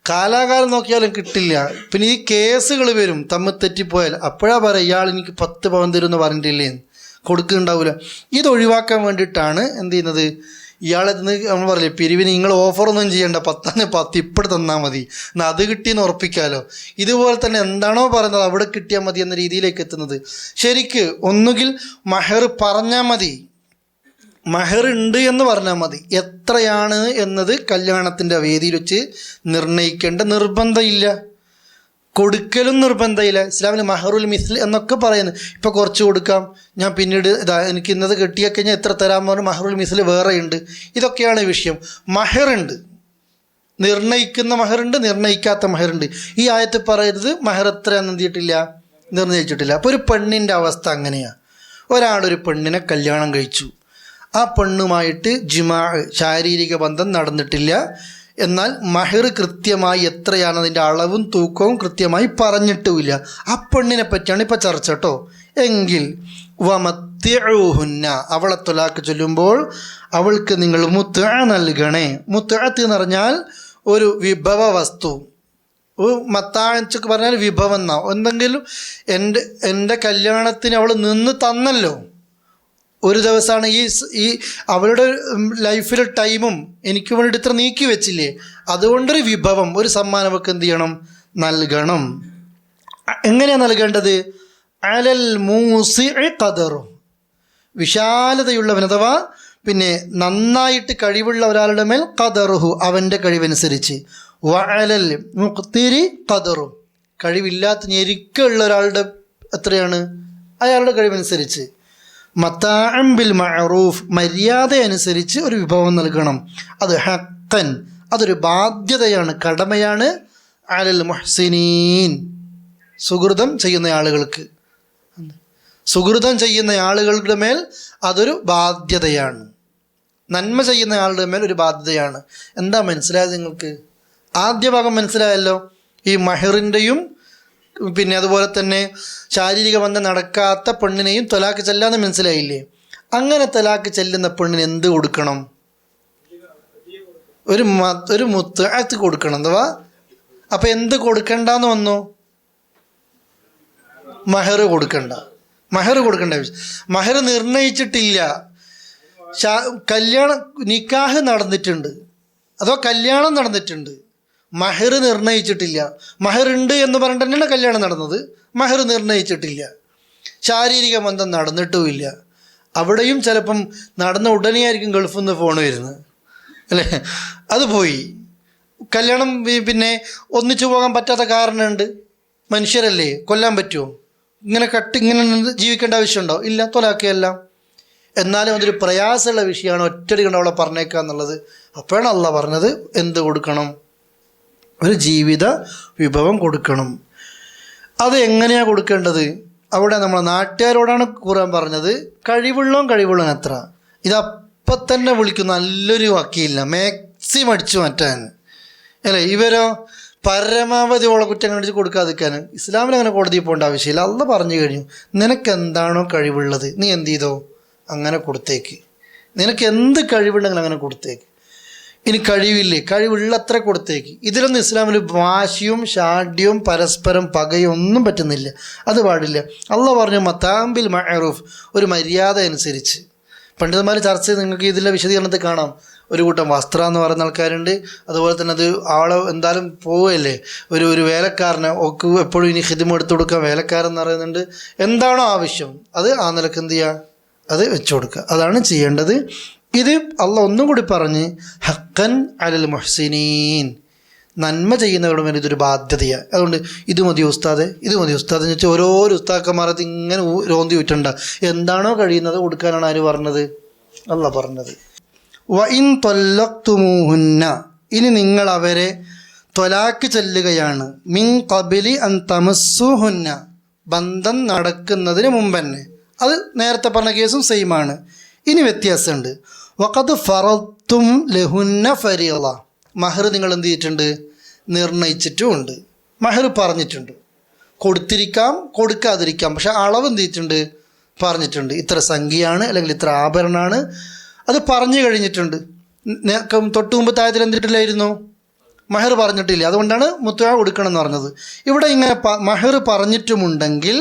കാലാകാലം നോക്കിയാലും കിട്ടില്ല. പിന്നെ ഈ കേസുകൾ വരും, തമ്മിൽ തെറ്റിപ്പോയാൽ അപ്പോഴാ പറയാം ഇയാൾ എനിക്ക് 10 പവൻ തരുമെന്ന് പറഞ്ഞിട്ടില്ലേ, കൊടുക്കുന്നുണ്ടാവില്ല. ഇത് ഒഴിവാക്കാൻ വേണ്ടിയിട്ടാണ് എന്ത് ചെയ്യുന്നത്? ഇയാളെ നമ്മൾ പറയില്ലേ പിരിവിന് നിങ്ങൾ ഓഫറൊന്നും ചെയ്യേണ്ട, 10 ഇപ്പോൾ തന്നാൽ മതി, എന്നാൽ അത് കിട്ടിയെന്ന് ഉറപ്പിക്കാമല്ലോ. ഇതുപോലെ തന്നെ എന്താണോ പറയുന്നത് അവിടെ കിട്ടിയാൽ മതി എന്ന രീതിയിലേക്ക് എത്തുന്നത്. ശരിക്ക് ഒന്നുകിൽ മഹർ പറഞ്ഞാൽ മതി, മഹർ ഉണ്ട് എന്ന് പറഞ്ഞാൽ മതി. എത്രയാണ് എന്നത് കല്യാണത്തിൻ്റെ വേദിയിൽ വെച്ച് നിർണ്ണയിക്കേണ്ട നിർബന്ധമില്ല, കൊടുക്കലും നിർബന്ധമില്ല. ഇസ്ലാമിൽ മഹറുൽ മിസ്ൽ എന്നൊക്കെ പറയുന്നത്. ഇപ്പോൾ കുറച്ച് കൊടുക്കാം, ഞാൻ പിന്നീട് എനിക്ക് ഇന്നത് കിട്ടിയൊക്കെ കഴിഞ്ഞാൽ എത്ര തരാമെന്ന് പറഞ്ഞാൽ മഹറുൽ മിസ്ൽ വേറെയുണ്ട്. ഇതൊക്കെയാണ് വിഷയം. മഹറുണ്ട്, നിർണ്ണയിക്കുന്ന മഹറുണ്ട്, നിർണ്ണയിക്കാത്ത മഹറുണ്ട്. ഈ ആയത്ത് പറയുന്നത് മഹർ എത്രയാണെന്ന് എന്തിയിട്ടില്ല, നിർണ്ണയിച്ചിട്ടില്ല. അപ്പോൾ ഒരു പെണ്ണിൻ്റെ അവസ്ഥ അങ്ങനെയാണ്. ഒരാളൊരു പെണ്ണിനെ കല്യാണം കഴിച്ചു, ആ പെണ്ണുമായിട്ട് ജിമാ ശാരീരിക ബന്ധം നടന്നിട്ടില്ല, എന്നാൽ മഹർ കൃത്യമായി എത്രയാണ് അതിൻ്റെ അളവും തൂക്കവും കൃത്യമായി പറഞ്ഞിട്ടുമില്ല. ആ പെണ്ണിനെ പറ്റിയാണ് ഇപ്പോൾ ചർച്ച കേട്ടോ. എങ്കിൽ വമത്തിഉഹുന്ന, അവളെ തൊലാക്ക് ചൊല്ലുമ്പോൾ അവൾക്ക് നിങ്ങൾ മുത്അ നൽകണേ. മുത്അത്ത് എന്ന് പറഞ്ഞാൽ ഒരു വിഭവ വസ്തു. മത്താഴ്ചക്ക് പറഞ്ഞാൽ വിഭവം എന്നാ. എന്തെങ്കിലും എൻ്റെ കല്യാണത്തിന് അവൾ നിന്ന് തന്നല്ലോ, ഒരു ദിവസമാണ് ഈ അവളുടെ ലൈഫിലെ ടൈമും എനിക്ക് വേണ്ടി ഇത്ര നീക്കി വെച്ചില്ലേ, അതുകൊണ്ടൊരു വിഭവം, ഒരു സമ്മാനം അവൾക്ക് എന്ത് ചെയ്യണം, നൽകണം. എങ്ങനെയാണ് നൽകേണ്ടത്? അലൽ മൂസിഇ ഖദറു, വിശാലതയുള്ളവൻ അഥവാ പിന്നെ നന്നായിട്ട് കഴിവുള്ള ഒരാളുടെ മേൽ ഖദറുഹു, അവൻ്റെ കഴിവനുസരിച്ച്. വഅലൽ മുഖ്തിരി ഖദറു, കഴിവില്ലാത്ത ഞെരുക്കമുള്ള ഒരാളുടെ എത്രയാണ്, അയാളുടെ കഴിവനുസരിച്ച്. മത്താഅൻ ബിൽ മഅറൂഫ്, മര്യാദ അനുസരിച്ച് ഒരു വിഭവം നൽകണം. അത് ഹഖൻ, അതൊരു ബാധ്യതയാണ്, കടമയാണ്. അലൽ മുഹ്സിനീൻ, സുഹൃതം ചെയ്യുന്ന ആളുകൾക്ക്, സുഹൃതം ചെയ്യുന്ന ആളുകളുടെ മേൽ അതൊരു ബാധ്യതയാണ്. നന്മ ചെയ്യുന്ന ആളുടെ മേൽ ഒരു ബാധ്യതയാണ്. എന്താ മനസ്സിലായത് നിങ്ങൾക്ക്? ആദ്യ ഭാഗം മനസ്സിലായല്ലോ. ഈ മഹറിൻ്റെയും പിന്നെ അതുപോലെ തന്നെ ശാരീരിക ബന്ധം നടക്കാത്ത പെണ്ണിനെയും തൊലാക്ക് ചെല്ലാന്ന് മനസ്സിലായില്ലേ? അങ്ങനെ തൊലാക്ക് ചെല്ലുന്ന പെണ്ണിന് എന്ത് കൊടുക്കണം? ഒരു മുത്അത്ത് കൊടുക്കണം. അഥവാ അപ്പം എന്ത് കൊടുക്കണ്ടെന്ന് വന്നു? മഹർ കൊടുക്കണ്ട. മഹർ കൊടുക്കേണ്ട ആവശ്യം, മഹർ നിർണയിച്ചിട്ടില്ല. നിക്കാഹ് നടന്നിട്ടുണ്ട്, അതോ കല്യാണം നടന്നിട്ടുണ്ട്, മഹർ നിർണയിച്ചിട്ടില്ല. മഹർ ഉണ്ട് എന്ന് പറഞ്ഞിട്ട് തന്നെയാണ് കല്യാണം നടന്നത്, മഹർ നിർണയിച്ചിട്ടില്ല. ശാരീരിക ബന്ധം നടന്നിട്ടുമില്ല. അവിടെയും ചിലപ്പം നടന്ന ഉടനെയായിരിക്കും ഗൾഫിൽ നിന്ന് ഫോൺ വരുന്നത്, അല്ലേ? അത് പോയി. കല്യാണം പിന്നെ ഒന്നിച്ചു പോകാൻ പറ്റാത്ത കാരണമുണ്ട്. മനുഷ്യരല്ലേ, കൊല്ലാൻ പറ്റുമോ? ഇങ്ങനെ ഇങ്ങനെ ജീവിക്കേണ്ട ആവശ്യമുണ്ടോ? ഇല്ല, തൊലാക്കിയല്ല. എന്നാലും അതൊരു പ്രയാസമുള്ള വിഷയമാണ്. ഒറ്റടി കൊണ്ട് അവളെ പറഞ്ഞേക്കുക എന്നുള്ളത്. അപ്പോഴാണ് അള്ളാഹ് പറഞ്ഞത് എന്ത് കൊടുക്കണം? ഒരു ജീവിത വിഭവം കൊടുക്കണം. അത് എങ്ങനെയാണ് കൊടുക്കേണ്ടത്? അവിടെ നമ്മളെ നാട്ടുകാരോടാണ് ഖുർആൻ പറഞ്ഞത്, കഴിവുള്ളവൻ എത്ര. ഇതപ്പം തന്നെ വിളിക്കും നല്ലൊരു വക്കീലിനെ മാക്സിമം അടിച്ചു മാറ്റാൻ, അല്ലേ? ഇവരോ പരമാവധി ഓളെ കുറ്റം കണ്ടിച്ച് കൊടുക്കാതിരിക്കാൻ. ഇസ്ലാമിൽ അങ്ങനെ കോടതിയിൽ പോകേണ്ട ആവശ്യമില്ല. അള്ളാഹ് പറഞ്ഞു കഴിഞ്ഞു, നിനക്ക് എന്താണോ കഴിവുള്ളത് നീ എന്ത് ചെയ്തോ അങ്ങനെ കൊടുത്തേക്ക്. നിനക്ക് എന്ത് കഴിവുണ്ടെങ്കിൽ അങ്ങനെ കൊടുത്തേക്ക്. ഇനി കഴിവില്ലേ, കഴിവുള്ളത്ര കൊടുത്തേക്ക്. ഇതിലൊന്നും ഇസ്ലാമിൽ വാശിയും ഷാഢ്യവും പരസ്പരം പകയും ഒന്നും പറ്റുന്നില്ല. അത് പാടില്ല. അള്ളാഹ് പറഞ്ഞു മത്താഅൻ ബിൽ മഅറൂഫ്, ഒരു മര്യാദ അനുസരിച്ച്. പണ്ഡിതന്മാർ ചർച്ച ചെയ്ത് നിങ്ങൾക്ക് ഇതിലെ വിശദീകരണത്തിൽ കാണാം. ഒരു കൂട്ടം വസ്ത്രം എന്ന് പറയുന്ന ആൾക്കാരുണ്ട്. അതുപോലെ തന്നെ അത് ആളെ എന്തായാലും പോവുകയല്ലേ, ഒരു വേലക്കാരനെ ഒക്കെ എപ്പോഴും ഇനി ഖിദ്മ എടുത്തു കൊടുക്കാൻ വേലക്കാരൻ എന്ന് പറയുന്നുണ്ട്. എന്താണോ ആവശ്യം അത് ആ നിലക്ക് എന്ത് ചെയ്യുക, അത് വെച്ചു കൊടുക്കുക. അതാണ് ചെയ്യേണ്ടത്. ഇത് അള്ളാഹ് ഒന്നും കൂടി പറഞ്ഞ് ഹഖൻ അലൽ മുഹ്സിനീൻ, നന്മ ചെയ്യുന്നവരുടെ മേലെ ഇതൊരു ബാധ്യതയാണ്. അതുകൊണ്ട് ഇത് മതി ഉസ്താദെ എന്ന് വെച്ചാൽ ഓരോരോ ഉസ്താക്കന്മാരത്ത് ഇങ്ങനെ രോന്തി വിറ്റണ്ട. എന്താണോ കഴിയുന്നത് കൊടുക്കാനാണ് ആര് പറഞ്ഞത്? അള്ളാഹ് പറഞ്ഞത്. വഇൻ ത്വല്ലഖ്തുമൂഹുന്ന, ഇനി നിങ്ങൾ അവരെ ത്വലാക്ക് ചെല്ലുകയാണ്. മിൻ ഖബ്ലി അൻ തമസ്സുഹുന്ന, ബന്ധം നടക്കുന്നതിന് മുമ്പ് തന്നെ. അത് നേരത്തെ പറഞ്ഞ കേസും സെയിമാണ്. ഇനി വ്യത്യാസമുണ്ട്. വഖദ് ഫറദ്തും ലഹുന്ന ഫരീള, മഹർ നിങ്ങൾ എന്ത് ചെയ്തിട്ടുണ്ട്? നിർണയിച്ചിട്ടുമുണ്ട്. മഹർ പറഞ്ഞിട്ടുണ്ട്. കൊടുത്തിരിക്കാം, കൊടുക്കാതിരിക്കാം. പക്ഷെ അളവ് എന്ത് ചെയ്തിട്ടുണ്ട്? പറഞ്ഞിട്ടുണ്ട്. ഇത്ര സംഖ്യയാണ് അല്ലെങ്കിൽ ഇത്ര ആഭരണമാണ്, അത് പറഞ്ഞു കഴിഞ്ഞിട്ടുണ്ട്. തൊട്ട് മുമ്പ് താഴത്തിൽ എന്തിട്ടില്ലായിരുന്നു? മഹർ പറഞ്ഞിട്ടില്ല. അതുകൊണ്ടാണ് മുത്അ കൊടുക്കണം എന്ന് പറഞ്ഞത്. ഇവിടെ ഇങ്ങനെ മഹർ പറഞ്ഞിട്ടുമുണ്ടെങ്കിൽ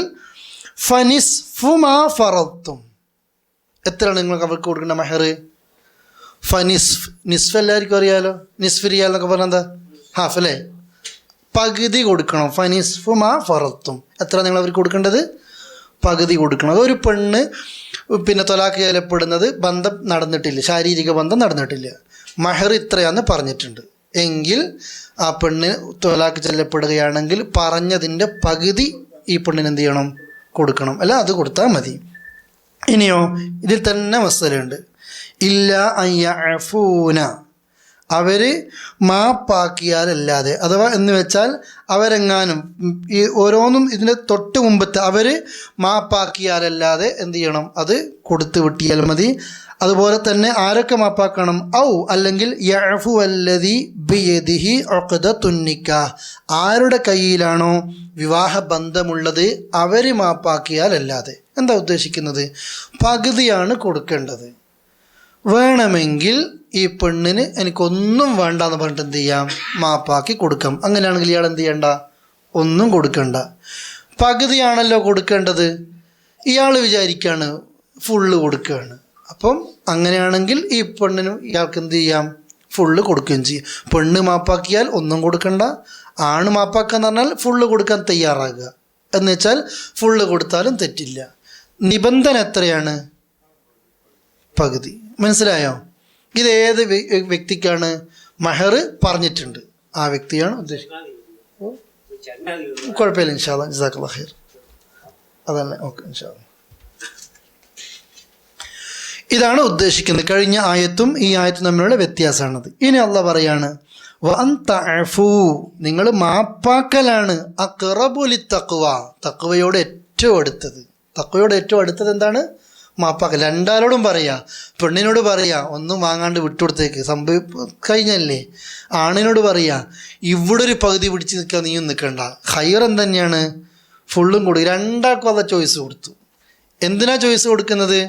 ഫനിസ്ഫു മാ ഫറദ്തും, എത്രയാണ് നിങ്ങൾക്ക് അവർക്ക് കൊടുക്കേണ്ട മഹർ? ഫനിസ്ഫ്, നിസ്ഫ് എല്ലാവർക്കും അറിയാലോ. നിസ്ഫ് റിയാൽ എന്നൊക്കെ പറഞ്ഞാൽ എന്താ? ഹാഫ് അല്ലേ? പകുതി കൊടുക്കണം. ഫനിസ്ഫു മാ ഫറദ്തും, എത്ര നിങ്ങൾ അവർക്ക് കൊടുക്കേണ്ടത്? പകുതി കൊടുക്കണം. അതൊരു പെണ്ണ് പിന്നെ തൊലാക്ക് ചെയ്യപ്പെടുന്നത് ബന്ധം നടന്നിട്ടില്ല, ശാരീരിക ബന്ധം നടന്നിട്ടില്ല, മഹർ ഇത്രയാന്ന് പറഞ്ഞിട്ടുണ്ട് എങ്കിൽ ആ പെണ്ണിന് തൊലാക്ക് ചെല്ലപ്പെടുകയാണെങ്കിൽ പറഞ്ഞതിൻ്റെ പകുതി ഈ പെണ്ണിന് എന്ത് ചെയ്യണം? കൊടുക്കണം. അല്ല അത് കൊടുത്താൽ മതി. ഇനിയോ ഇതിൽ തന്നെ മസലയുണ്ട്. ഇല്ല അയ്യഫൂന, അവർ മാപ്പാക്കിയാലല്ലാതെ, അഥവാ എന്ന് വെച്ചാൽ അവരെങ്ങാനും ഈ ഓരോന്നും ഇതിൻ്റെ തൊട്ട് മുമ്പത്തെ അവർ മാപ്പാക്കിയാലല്ലാതെ എന്ത് ചെയ്യണം? അത് കൊടുത്തു വിട്ടിയാൽ മതി. അതുപോലെ തന്നെ ആരൊക്കെ മാപ്പാക്കണം? ഔ അല്ലെങ്കിൽ യഅഫു അല്ലദി ബിയദിഹി ഉഖ്ദത്തുൻ നിക്കാഹ്, ആരുടെ കയ്യിലാണോ വിവാഹ ബന്ധമുള്ളത് അവർ മാപ്പാക്കിയാൽ അല്ലാതെ. എന്താ ഉദ്ദേശിക്കുന്നത്? പകുതിയാണ് കൊടുക്കേണ്ടത്. വേണമെങ്കിൽ ഈ പെണ്ണിന് എനിക്കൊന്നും വേണ്ട എന്ന് പറഞ്ഞിട്ട് എന്ത് ചെയ്യാം? മാപ്പാക്കി കൊടുക്കാം. അങ്ങനെയാണെങ്കിൽ ഇയാൾ എന്ത് ചെയ്യണ്ട? ഒന്നും കൊടുക്കണ്ട. പകുതിയാണല്ലോ കൊടുക്കേണ്ടത്. ഇയാൾ വിചാരിക്കുകയാണ് ഫുള്ള് കൊടുക്കുകയാണ്. അപ്പം അങ്ങനെയാണെങ്കിൽ ഈ പെണ്ണിനും ഇയാൾക്ക് എന്ത് ചെയ്യാം? ഫുള്ള് കൊടുക്കുകയും ചെയ്യും. പെണ്ണ് മാപ്പാക്കിയാൽ ഒന്നും കൊടുക്കണ്ട, ആണ് മാപ്പാക്കുക എന്ന് പറഞ്ഞാൽ ഫുള്ള് കൊടുക്കാൻ തയ്യാറാകുക. എന്ന് വെച്ചാൽ ഫുള്ള് കൊടുത്താലും തെറ്റില്ല. നിബന്ധന എത്രയാണ്? പകുതി. മനസ്സിലായോ? ഇത് ഏത് വ്യക്തിക്കാണ് മഹർ പറഞ്ഞിട്ടുണ്ട്? ആ വ്യക്തിയാണ് ഉദ്ദേശിക്കുന്നത്. കുഴപ്പമില്ല, ഇൻഷാ അല്ലാഹ്. ജസാക്കല്ലാഹു ഖൈർ. അതല്ലേ, ഓക്കെ, ഇൻഷാ അല്ലാഹ്. ഇതാണ് ഉദ്ദേശിക്കുന്നത്. കഴിഞ്ഞ ആയത്തും ഈ ആയത്തും തമ്മിലുള്ള വ്യത്യാസമാണത്. ഇനി അള്ളാഹ് പറയാണ് വഅൻ തഅഫു, നിങ്ങൾ മാപ്പാക്കലാണ് അഖ്റബു ലിത്തഖ്വ, തഖ്വയോട് ഏറ്റവും അടുത്തത്. തഖ്വയോട് ഏറ്റവും അടുത്തത് എന്താണ്? മാപ്പാക്കൽ. രണ്ടാളോടും പറയാ, പെണ്ണിനോട് പറയാ ഒന്നും വാങ്ങാണ്ട് വിട്ടുകൊടുത്തേക്ക്, കഴിഞ്ഞല്ലേ. ആണിനോട് പറയാ ഇവിടെ ഒരു പകുതി പിടിച്ച് നിൽക്കാൻ നീയും നിൽക്കണ്ട, ഖൈറൻ തന്നെയാണ്, ഫുള്ളും കൊടുക്കും. രണ്ടാൾക്കും അതാ ചോയ്സ് കൊടുത്തു. എന്തിനാ ചോയ്സ് കൊടുക്കുന്നത്?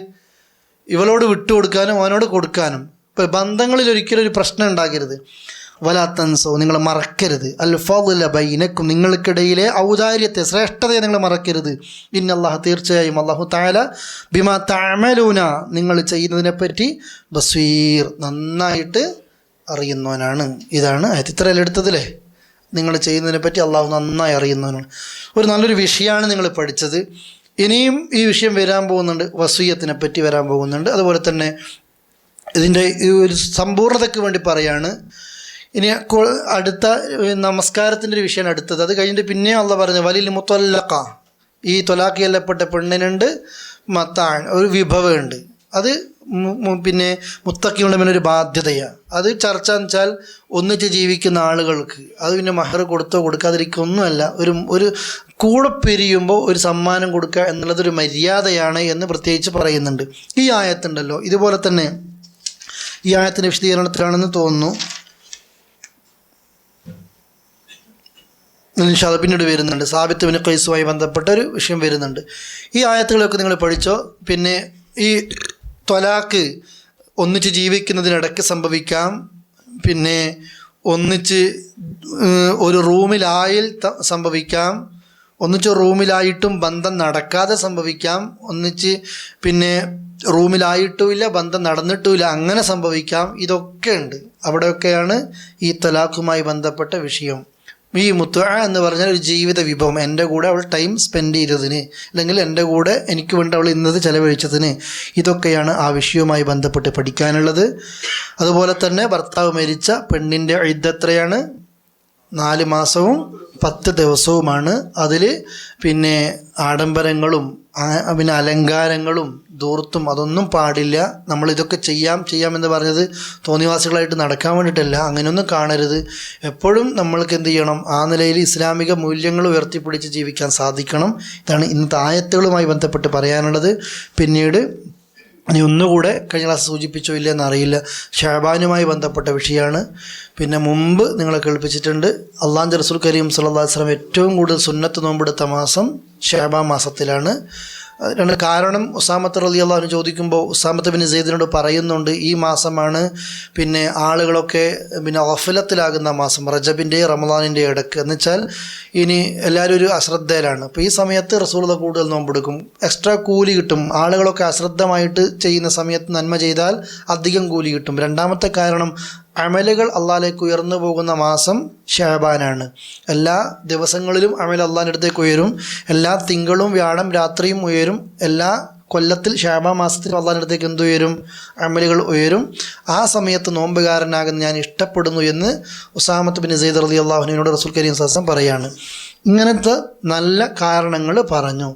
ഇവളോട് വിട്ടുകൊടുക്കാനും അവനോട് കൊടുക്കാനും. ഇപ്പം ബന്ധങ്ങളിൽ ഒരിക്കലും ഒരു പ്രശ്നം ഉണ്ടാക്കരുത്. വലാത്തൻസോ, നിങ്ങൾ മറക്കരുത്. അൽ ഫദ്ല ബൈനക്കും, നിങ്ങൾക്കിടയിലെ ഔദാര്യത്തെ, ശ്രേഷ്ഠതയെ നിങ്ങൾ മറക്കരുത്. ഇന്നല്ലാഹ്, തീർച്ചയായും അല്ലാഹു തആല ബിമാ തഅമലൂന, നിങ്ങൾ ചെയ്യുന്നതിനെപ്പറ്റി ബസീർ, നന്നായിട്ട് അറിയുന്നവനാണ്. ഇതാണ് ആയത്ത്. ഇത്രയല്ലേ എടുത്തതില്ലേ? നിങ്ങൾ ചെയ്യുന്നതിനെപ്പറ്റി അള്ളാഹു നന്നായി അറിയുന്നവനാണ്. ഒരു നല്ലൊരു വിഷയമാണ് നിങ്ങൾ പഠിച്ചത്. ഇനിയും ഈ വിഷയം വരാൻ പോകുന്നുണ്ട്, വസിയ്യത്തിനെ പറ്റി വരാൻ പോകുന്നുണ്ട്. അതുപോലെ തന്നെ ഇതിൻ്റെ ഈ ഒരു സമ്പൂർണ്ണതയ്ക്ക് വേണ്ടി പറയാണ്. ഇനി അടുത്ത നമസ്കാരത്തിൻ്റെ ഒരു വിഷയമാണ് അടുത്തത്. അത് കഴിഞ്ഞിട്ട് പിന്നെയും അള്ളാഹ് പറഞ്ഞു വലിൽ മുത്തല്ലഖ, ഈ തൊലാഖ് ചെയ്യപ്പെട്ട പെണ്ണിനുണ്ട് മത്താൻ, ഒരു വിഭവമുണ്ട്. അത് പിന്നെ മുത്തക്കിയുടെ മേലെ ഒരു ബാധ്യതയാണ്. അത് ചർച്ച എന്ന് വെച്ചാൽ ഒന്നിച്ച് ജീവിക്കുന്ന ആളുകൾക്ക് അത് പിന്നെ മഹർ കൊടുത്തോ കൊടുക്കാതിരിക്കൊന്നുമല്ല, ഒരു കൂടെ പിരിയുമ്പോൾ ഒരു സമ്മാനം കൊടുക്കുക എന്നുള്ളതൊരു മര്യാദയാണ് എന്ന് പ്രത്യേകിച്ച് പറയുന്നുണ്ട്. ഈ ആയത്തുണ്ടല്ലോ, ഇതുപോലെ തന്നെ ഈ ആയത്തിൻ്റെ വിശദീകരണത്തിലാണെന്ന് തോന്നുന്നു. ഇൻഷാ അല്ലാഹ് പിന്നീട് വരുന്നുണ്ട്. സാബിത്ത് ബിൻ ഖൈസുമായി ബന്ധപ്പെട്ട ഒരു വിഷയം വരുന്നുണ്ട്. ഈ ആയത്തുകളൊക്കെ നിങ്ങൾ പഠിച്ചോ. പിന്നെ ഈ ത്വലാഖ് ഒന്നിച്ച് ജീവിക്കുന്നതിനിടയ്ക്ക് സംഭവിക്കാം, പിന്നെ ഒന്നിച്ച് ഒരു റൂമിലായിൽ സംഭവിക്കാം, ഒന്നിച്ച് റൂമിലായിട്ടും ബന്ധം നടക്കാതെ സംഭവിക്കാം, ഒന്നിച്ച് പിന്നെ റൂമിലായിട്ടുമില്ല ബന്ധം നടന്നിട്ടുമില്ല, അങ്ങനെ സംഭവിക്കാം. ഇതൊക്കെ ഉണ്ട്. അവിടെയൊക്കെയാണ് ഈ ത്വലാഖുമായി ബന്ധപ്പെട്ട വിഷയം. ഈ മുത്തുഅ എന്ന് പറഞ്ഞാൽ ഒരു ജീവിത വിഭവം. എൻ്റെ കൂടെ അവൾ ടൈം സ്പെൻഡ് ചെയ്തതിന്, അല്ലെങ്കിൽ എൻ്റെ കൂടെ എനിക്ക് വേണ്ടി അവൾ ഇന്നത് ചെലവഴിച്ചതിന്, ഇതൊക്കെയാണ് ആ വിഷയവുമായി ബന്ധപ്പെട്ട് പഠിക്കാനുള്ളത്. അതുപോലെ തന്നെ ഭർത്താവ് മരിച്ച പെണ്ണിൻ്റെ ഇദ്ദത്ത് 4 മാസവും 10 ദിവസവുമാണ്. അതിൽ പിന്നെ ആഡംബരങ്ങളും പിന്നെ അലങ്കാരങ്ങളും ധൂർത്തും അതൊന്നും പാടില്ല. നമ്മളിതൊക്കെ ചെയ്യാമെന്ന് പറഞ്ഞത് തോന്നിവാസികളായിട്ട് നടക്കാൻ വേണ്ടിയിട്ടല്ല, അങ്ങനെയൊന്നും കാണരുത്. എപ്പോഴും നമ്മൾക്ക് എന്ത് ചെയ്യണം? ആ നിലയിൽ ഇസ്ലാമിക മൂല്യങ്ങൾ ഉയർത്തിപ്പിടിച്ച് ജീവിക്കാൻ സാധിക്കണം. ഇതാണ് ഇന്നത്തെ ആയത്തുകളുമായി ബന്ധപ്പെട്ട് പറയാനുള്ളത്. പിന്നീട് ഇനി ഒന്നുകൂടെ കഴിഞ്ഞ ക്ലാസ് സൂചിപ്പിച്ചോ ഇല്ല എന്നറിയില്ല, ഷഅബാനുമായി ബന്ധപ്പെട്ട വിഷയമാണ്. പിന്നെ മുമ്പ് നിങ്ങളെ കേൾപ്പിച്ചിട്ടുണ്ട്, അള്ളാഹുവിൻ്റെ റസൂൽ കരീം സല്ലല്ലാഹു അലൈഹി വസല്ലം ഏറ്റവും കൂടുതൽ സുന്നത്ത് നോമ്പെടുത്ത മാസം ഷഅബാൻ മാസത്തിലാണ്. കാരണം ഉസാമത്ത് റളിയല്ലാഹു അൻഹു ചോദിക്കുമ്പോൾ ഉസാമത്ത് ബിൻ സെയ്ദിനോട് പറയുന്നുണ്ട്, ഈ മാസമാണ് പിന്നെ ആളുകളൊക്കെ പിന്നെ ഗഫലത്തിലാകുന്ന മാസം, റജബിൻ്റെ റമദാനിൻ്റെ ഇടയ്ക്ക്. എന്ന് വെച്ചാൽ ഇനി എല്ലാവരും ഒരു അശ്രദ്ധയിലാണ്. അപ്പോൾ ഈ സമയത്ത് റസൂലുള്ളാഹി കൂടുതൽ നോമ്പെടുക്കും, എക്സ്ട്രാ കൂലി കിട്ടും. ആളുകളൊക്കെ അശ്രദ്ധമായിട്ട് ചെയ്യുന്ന സമയത്ത് നന്മ ചെയ്താൽ അധികം കൂലി കിട്ടും. രണ്ടാമത്തെ കാരണം അമലുകൾ അള്ളാഹിലേക്ക് ഉയർന്നു പോകുന്ന മാസം ഷഅബാനാണ്. എല്ലാ ദിവസങ്ങളിലും അമൽ അള്ളാഹിൻ്റെ അടുത്തേക്ക് ഉയരും. എല്ലാ തിങ്കളും വ്യാഴം രാത്രിയും ഉയരും. എല്ലാ കൊല്ലത്തിൽ ഷഅബാൻ മാസത്തിൽ അള്ളാഹിൻ്റെ അടുത്തേക്ക് എന്ത് ഉയരും? അമലുകൾ ഉയരും. ആ സമയത്ത് നോമ്പുകാരനാകുന്ന ഞാൻ ഇഷ്ടപ്പെടുന്നു എന്ന് ഉസാമത്ത് ബിൻ സെയ്ദ് റളിയല്ലാഹു അൻഹുവിനോട് റസൂൽ കരീം സല്ലല്ലാഹു അലൈഹി വസല്ലം പറയാണ്. ഇങ്ങനത്തെ നല്ല കാരണങ്ങൾ പറഞ്ഞു.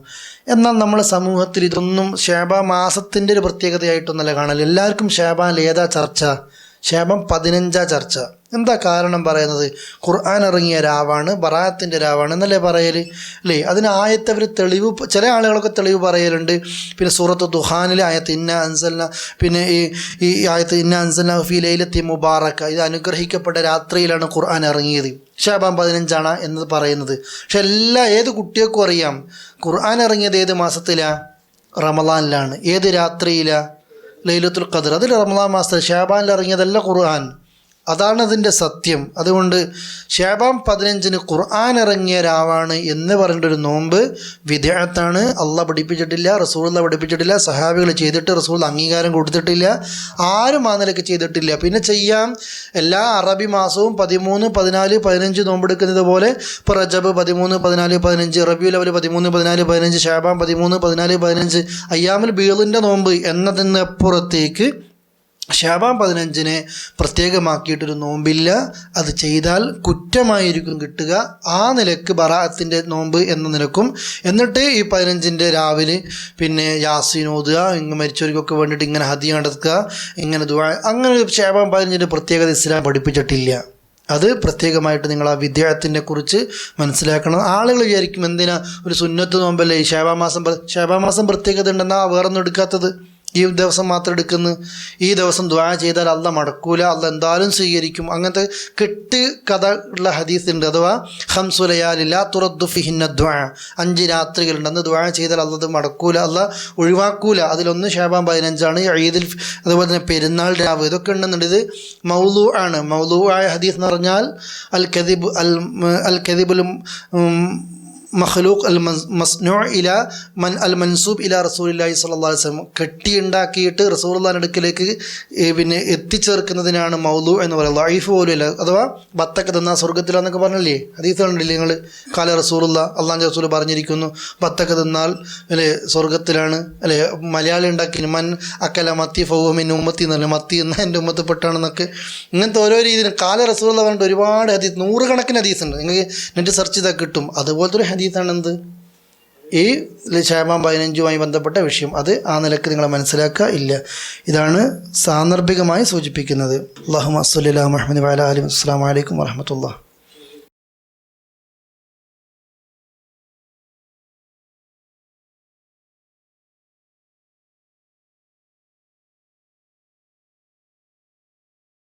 എന്നാൽ നമ്മുടെ സമൂഹത്തിൽ ഇതൊന്നും ഷഅബാൻ മാസത്തിൻ്റെ ഒരു പ്രത്യേകതയായിട്ടൊന്നല്ല കാണല്. എല്ലാവർക്കും ഷഅബാനിൽ ഏതാ ചർച്ച? ഷഅബാൻ 15 ചർച്ച. എന്താ കാരണം പറയുന്നത്? ഖുർആൻ ഇറങ്ങിയ രാവാണ്, ബറാഅത്തിൻ്റെ രാവാണ് എന്നല്ലേ പറയൽ അല്ലേ? അതിന് ആയത്ത് അവർ തെളിവ്, ചില ആളുകളൊക്കെ തെളിവ് പറയലുണ്ട്. പിന്നെ സൂറത്ത് ദുഹാനിലെ ആയത്ത് ഇന്ന അൻസൽന, പിന്നെ ഈ ആയത്ത് ഇന്ന അൻസൽന ഫീ ലൈലത്തി മുബാറക, ഇത് അനുഗ്രഹിക്കപ്പെട്ട രാത്രിയിലാണ് ഖുർആൻ ഇറങ്ങിയത്, ശഅബാൻ 15 എന്ന് പറയുന്നത്. പക്ഷെ ഏത് കുട്ടികൾക്കും അറിയാം ഖുർആൻ ഇറങ്ങിയത് ഏത് മാസത്തിലാണ്? റമളാനിലാണ്. ഏത് രാത്രിയിലാണ്? ലൈലത്തുൽ ഖദ്ർ. അതിൽ റമളാൻ മാസത്തിൽ ശഅബാനിൽ ഇറങ്ങിയതല്ല ഖുർആൻ. അതാണ് അതിൻ്റെ സത്യം. അതുകൊണ്ട് ശഅബാൻ 15 ഖുർആൻ ഇറങ്ങിയ രാവാണ് എന്ന് പറഞ്ഞിട്ടൊരു നോമ്പ് വിദ്അത്താണ്. അള്ളാഹ് പഠിപ്പിച്ചിട്ടില്ല, റസൂലുള്ളാഹ് പഠിപ്പിച്ചിട്ടില്ല, സഹാബികൾ ചെയ്തിട്ട് റസൂൽ അംഗീകാരം കൊടുത്തിട്ടില്ല, ആരും ആ നിലയ്ക്ക് ചെയ്തിട്ടില്ല. പിന്നെ ചെയ്യാം, എല്ലാ അറബി മാസവും 13, 14, 15 നോമ്പെടുക്കുന്നത് പോലെ ഇപ്പോൾ റജബ് 13, 14, 15, റബീഉൽ അവ്വൽ 13, 14, 15, ശഅബാൻ 13, 14, 15 അയ്യാമുൽ ബീളിൻ്റെ നോമ്പ് എന്നതിനപ്പുറത്തേക്ക് ശഅബാൻ 15 പ്രത്യേകമാക്കിയിട്ടൊരു നോമ്പില്ല. അത് ചെയ്താൽ കുറ്റമായിരിക്കും കിട്ടുക. ആ നിലക്ക് ബറാഅത്തിൻ്റെ നോമ്പ് എന്ന നിലക്കും. എന്നിട്ട് ഈ 15 രാവിലെ പിന്നെ യാസീൻ ഓതുക, ഇങ്ങനെ മരിച്ചവർക്കൊക്കെ വേണ്ടിയിട്ട് ഇങ്ങനെ ഹദിയ നടത്തുക, ഇങ്ങനെ ദുആ, അങ്ങനെ ശഅബാൻ 15 പ്രത്യേകത ഇസ്ലാം പഠിപ്പിച്ചിട്ടില്ല. അത് പ്രത്യേകമായിട്ട് നിങ്ങൾ ആ വിദ്യാത്തിനെ കുറിച്ച് മനസ്സിലാക്കണം. ആളുകൾ വിചാരിക്കും എന്തിനാ ഒരു സുന്നത്ത് നോമ്പല്ലേ ഈ ശഅബാൻ മാസം പ്രത്യേകത ഉണ്ടെന്നാ വേറൊന്നും എടുക്കാത്തത്, ഈ ദിവസം മാത്രം എടുക്കുന്നു, ഈ ദിവസം ദുആ ചെയ്താൽ അള്ളാഹ് മടക്കൂല, അള്ളാഹ് എന്തായാലും സ്വീകരിക്കും, അങ്ങനത്തെ കെട്ട് കഥ ഉള്ള ഹദീസ് ഉണ്ട്. അഥവാ 5 ലയാലി ലാ തുറദ്ദു ഫിഹിന്ന ദുആ, 5 രാത്രികളുണ്ട്, അന്ന് ദുആ ചെയ്താൽ അള്ളാഹ് മടക്കൂല, അള്ളാഹ് ഒഴിവാക്കൂല. അതിലൊന്ന് ശഅബാൻ 15, ഈദുൽ, അതുപോലെ തന്നെ പെരുന്നാൾ രാവ്, ഇതൊക്കെ ഉണ്ടെന്നുണ്ട്. ഇത് മൗലൂ ആണ്. മൗലൂ ആയ ഹദീസ് എന്ന് പറഞ്ഞാൽ അൽ കദിബുൽ മഖ്ലൂഖ് അൽ മസ്നൂ ഇല അൽ മൻസൂബ് ഇല റസൂലുള്ളാഹി സ്വല്ലല്ലാഹു അലൈഹി വസല്ലം, കെട്ടിയുണ്ടാക്കിയിട്ട് റസൂലുള്ളാഹിന്റെ അടുക്കലേക്ക് പിന്നെ എത്തിച്ചേർക്കുന്നതിനാണ് മൗലൂ എന്ന് പറയുന്നത്. ലഈഫ് പോലുമില്ല. അഥവാ ബത്തക്ക തിന്നാൽ സ്വർഗ്ഗത്തിലാന്നൊക്കെ പറഞ്ഞല്ലേ ഹദീസുകളുണ്ടല്ലേ നിങ്ങൾ? കാല റസൂലുള്ളാഹ്, അള്ളാഹുവിൻ്റെ റസൂൽ പറഞ്ഞിരിക്കുന്നു ബത്തക്ക തിന്നാൽ അല്ലേ സ്വർഗ്ഗത്തിലാണ് അല്ലേ. മലയാളി ഉണ്ടാക്കി മൻ അക്കല മത്തി ഫൗഹു മിൻ ഉമ്മത്തി എന്നല്ലേ, മത്തി എന്നാൽ എൻ്റെ ഉമ്മത്തിൽപ്പെട്ടാണെന്നൊക്കെ. ഇങ്ങനത്തെ ഓരോ രീതിയിലും കാല റസൂലുള്ളാഹ് പറഞ്ഞിട്ട് ഒരുപാട് ഹദീസ്, 100 കണക്കിന് ഹദീസ് ഉണ്ട്. നിങ്ങൾക്ക് നെറ്റ് സെർച്ച് ചെയ്താൽ കിട്ടും. അതുപോലത്തെ ഒരു ഹദീസാണെന്ത് ഈ ശഅബാൻ 15 ബന്ധപ്പെട്ട വിഷയം. അത് ആ നിലക്ക് നിങ്ങൾ മനസ്സിലാക്കുക ഇല്ല. ഇതാണ് സാന്ദർഭികമായി സൂചിപ്പിക്കുന്നത്. അല്ലാഹുമ്മ സ്വല്ലി അലാ മുഹമ്മദ് വഅലാ ആലിഹി. അസ്സലാമു അലൈക്കും വറഹ്മത്തുള്ളാഹി.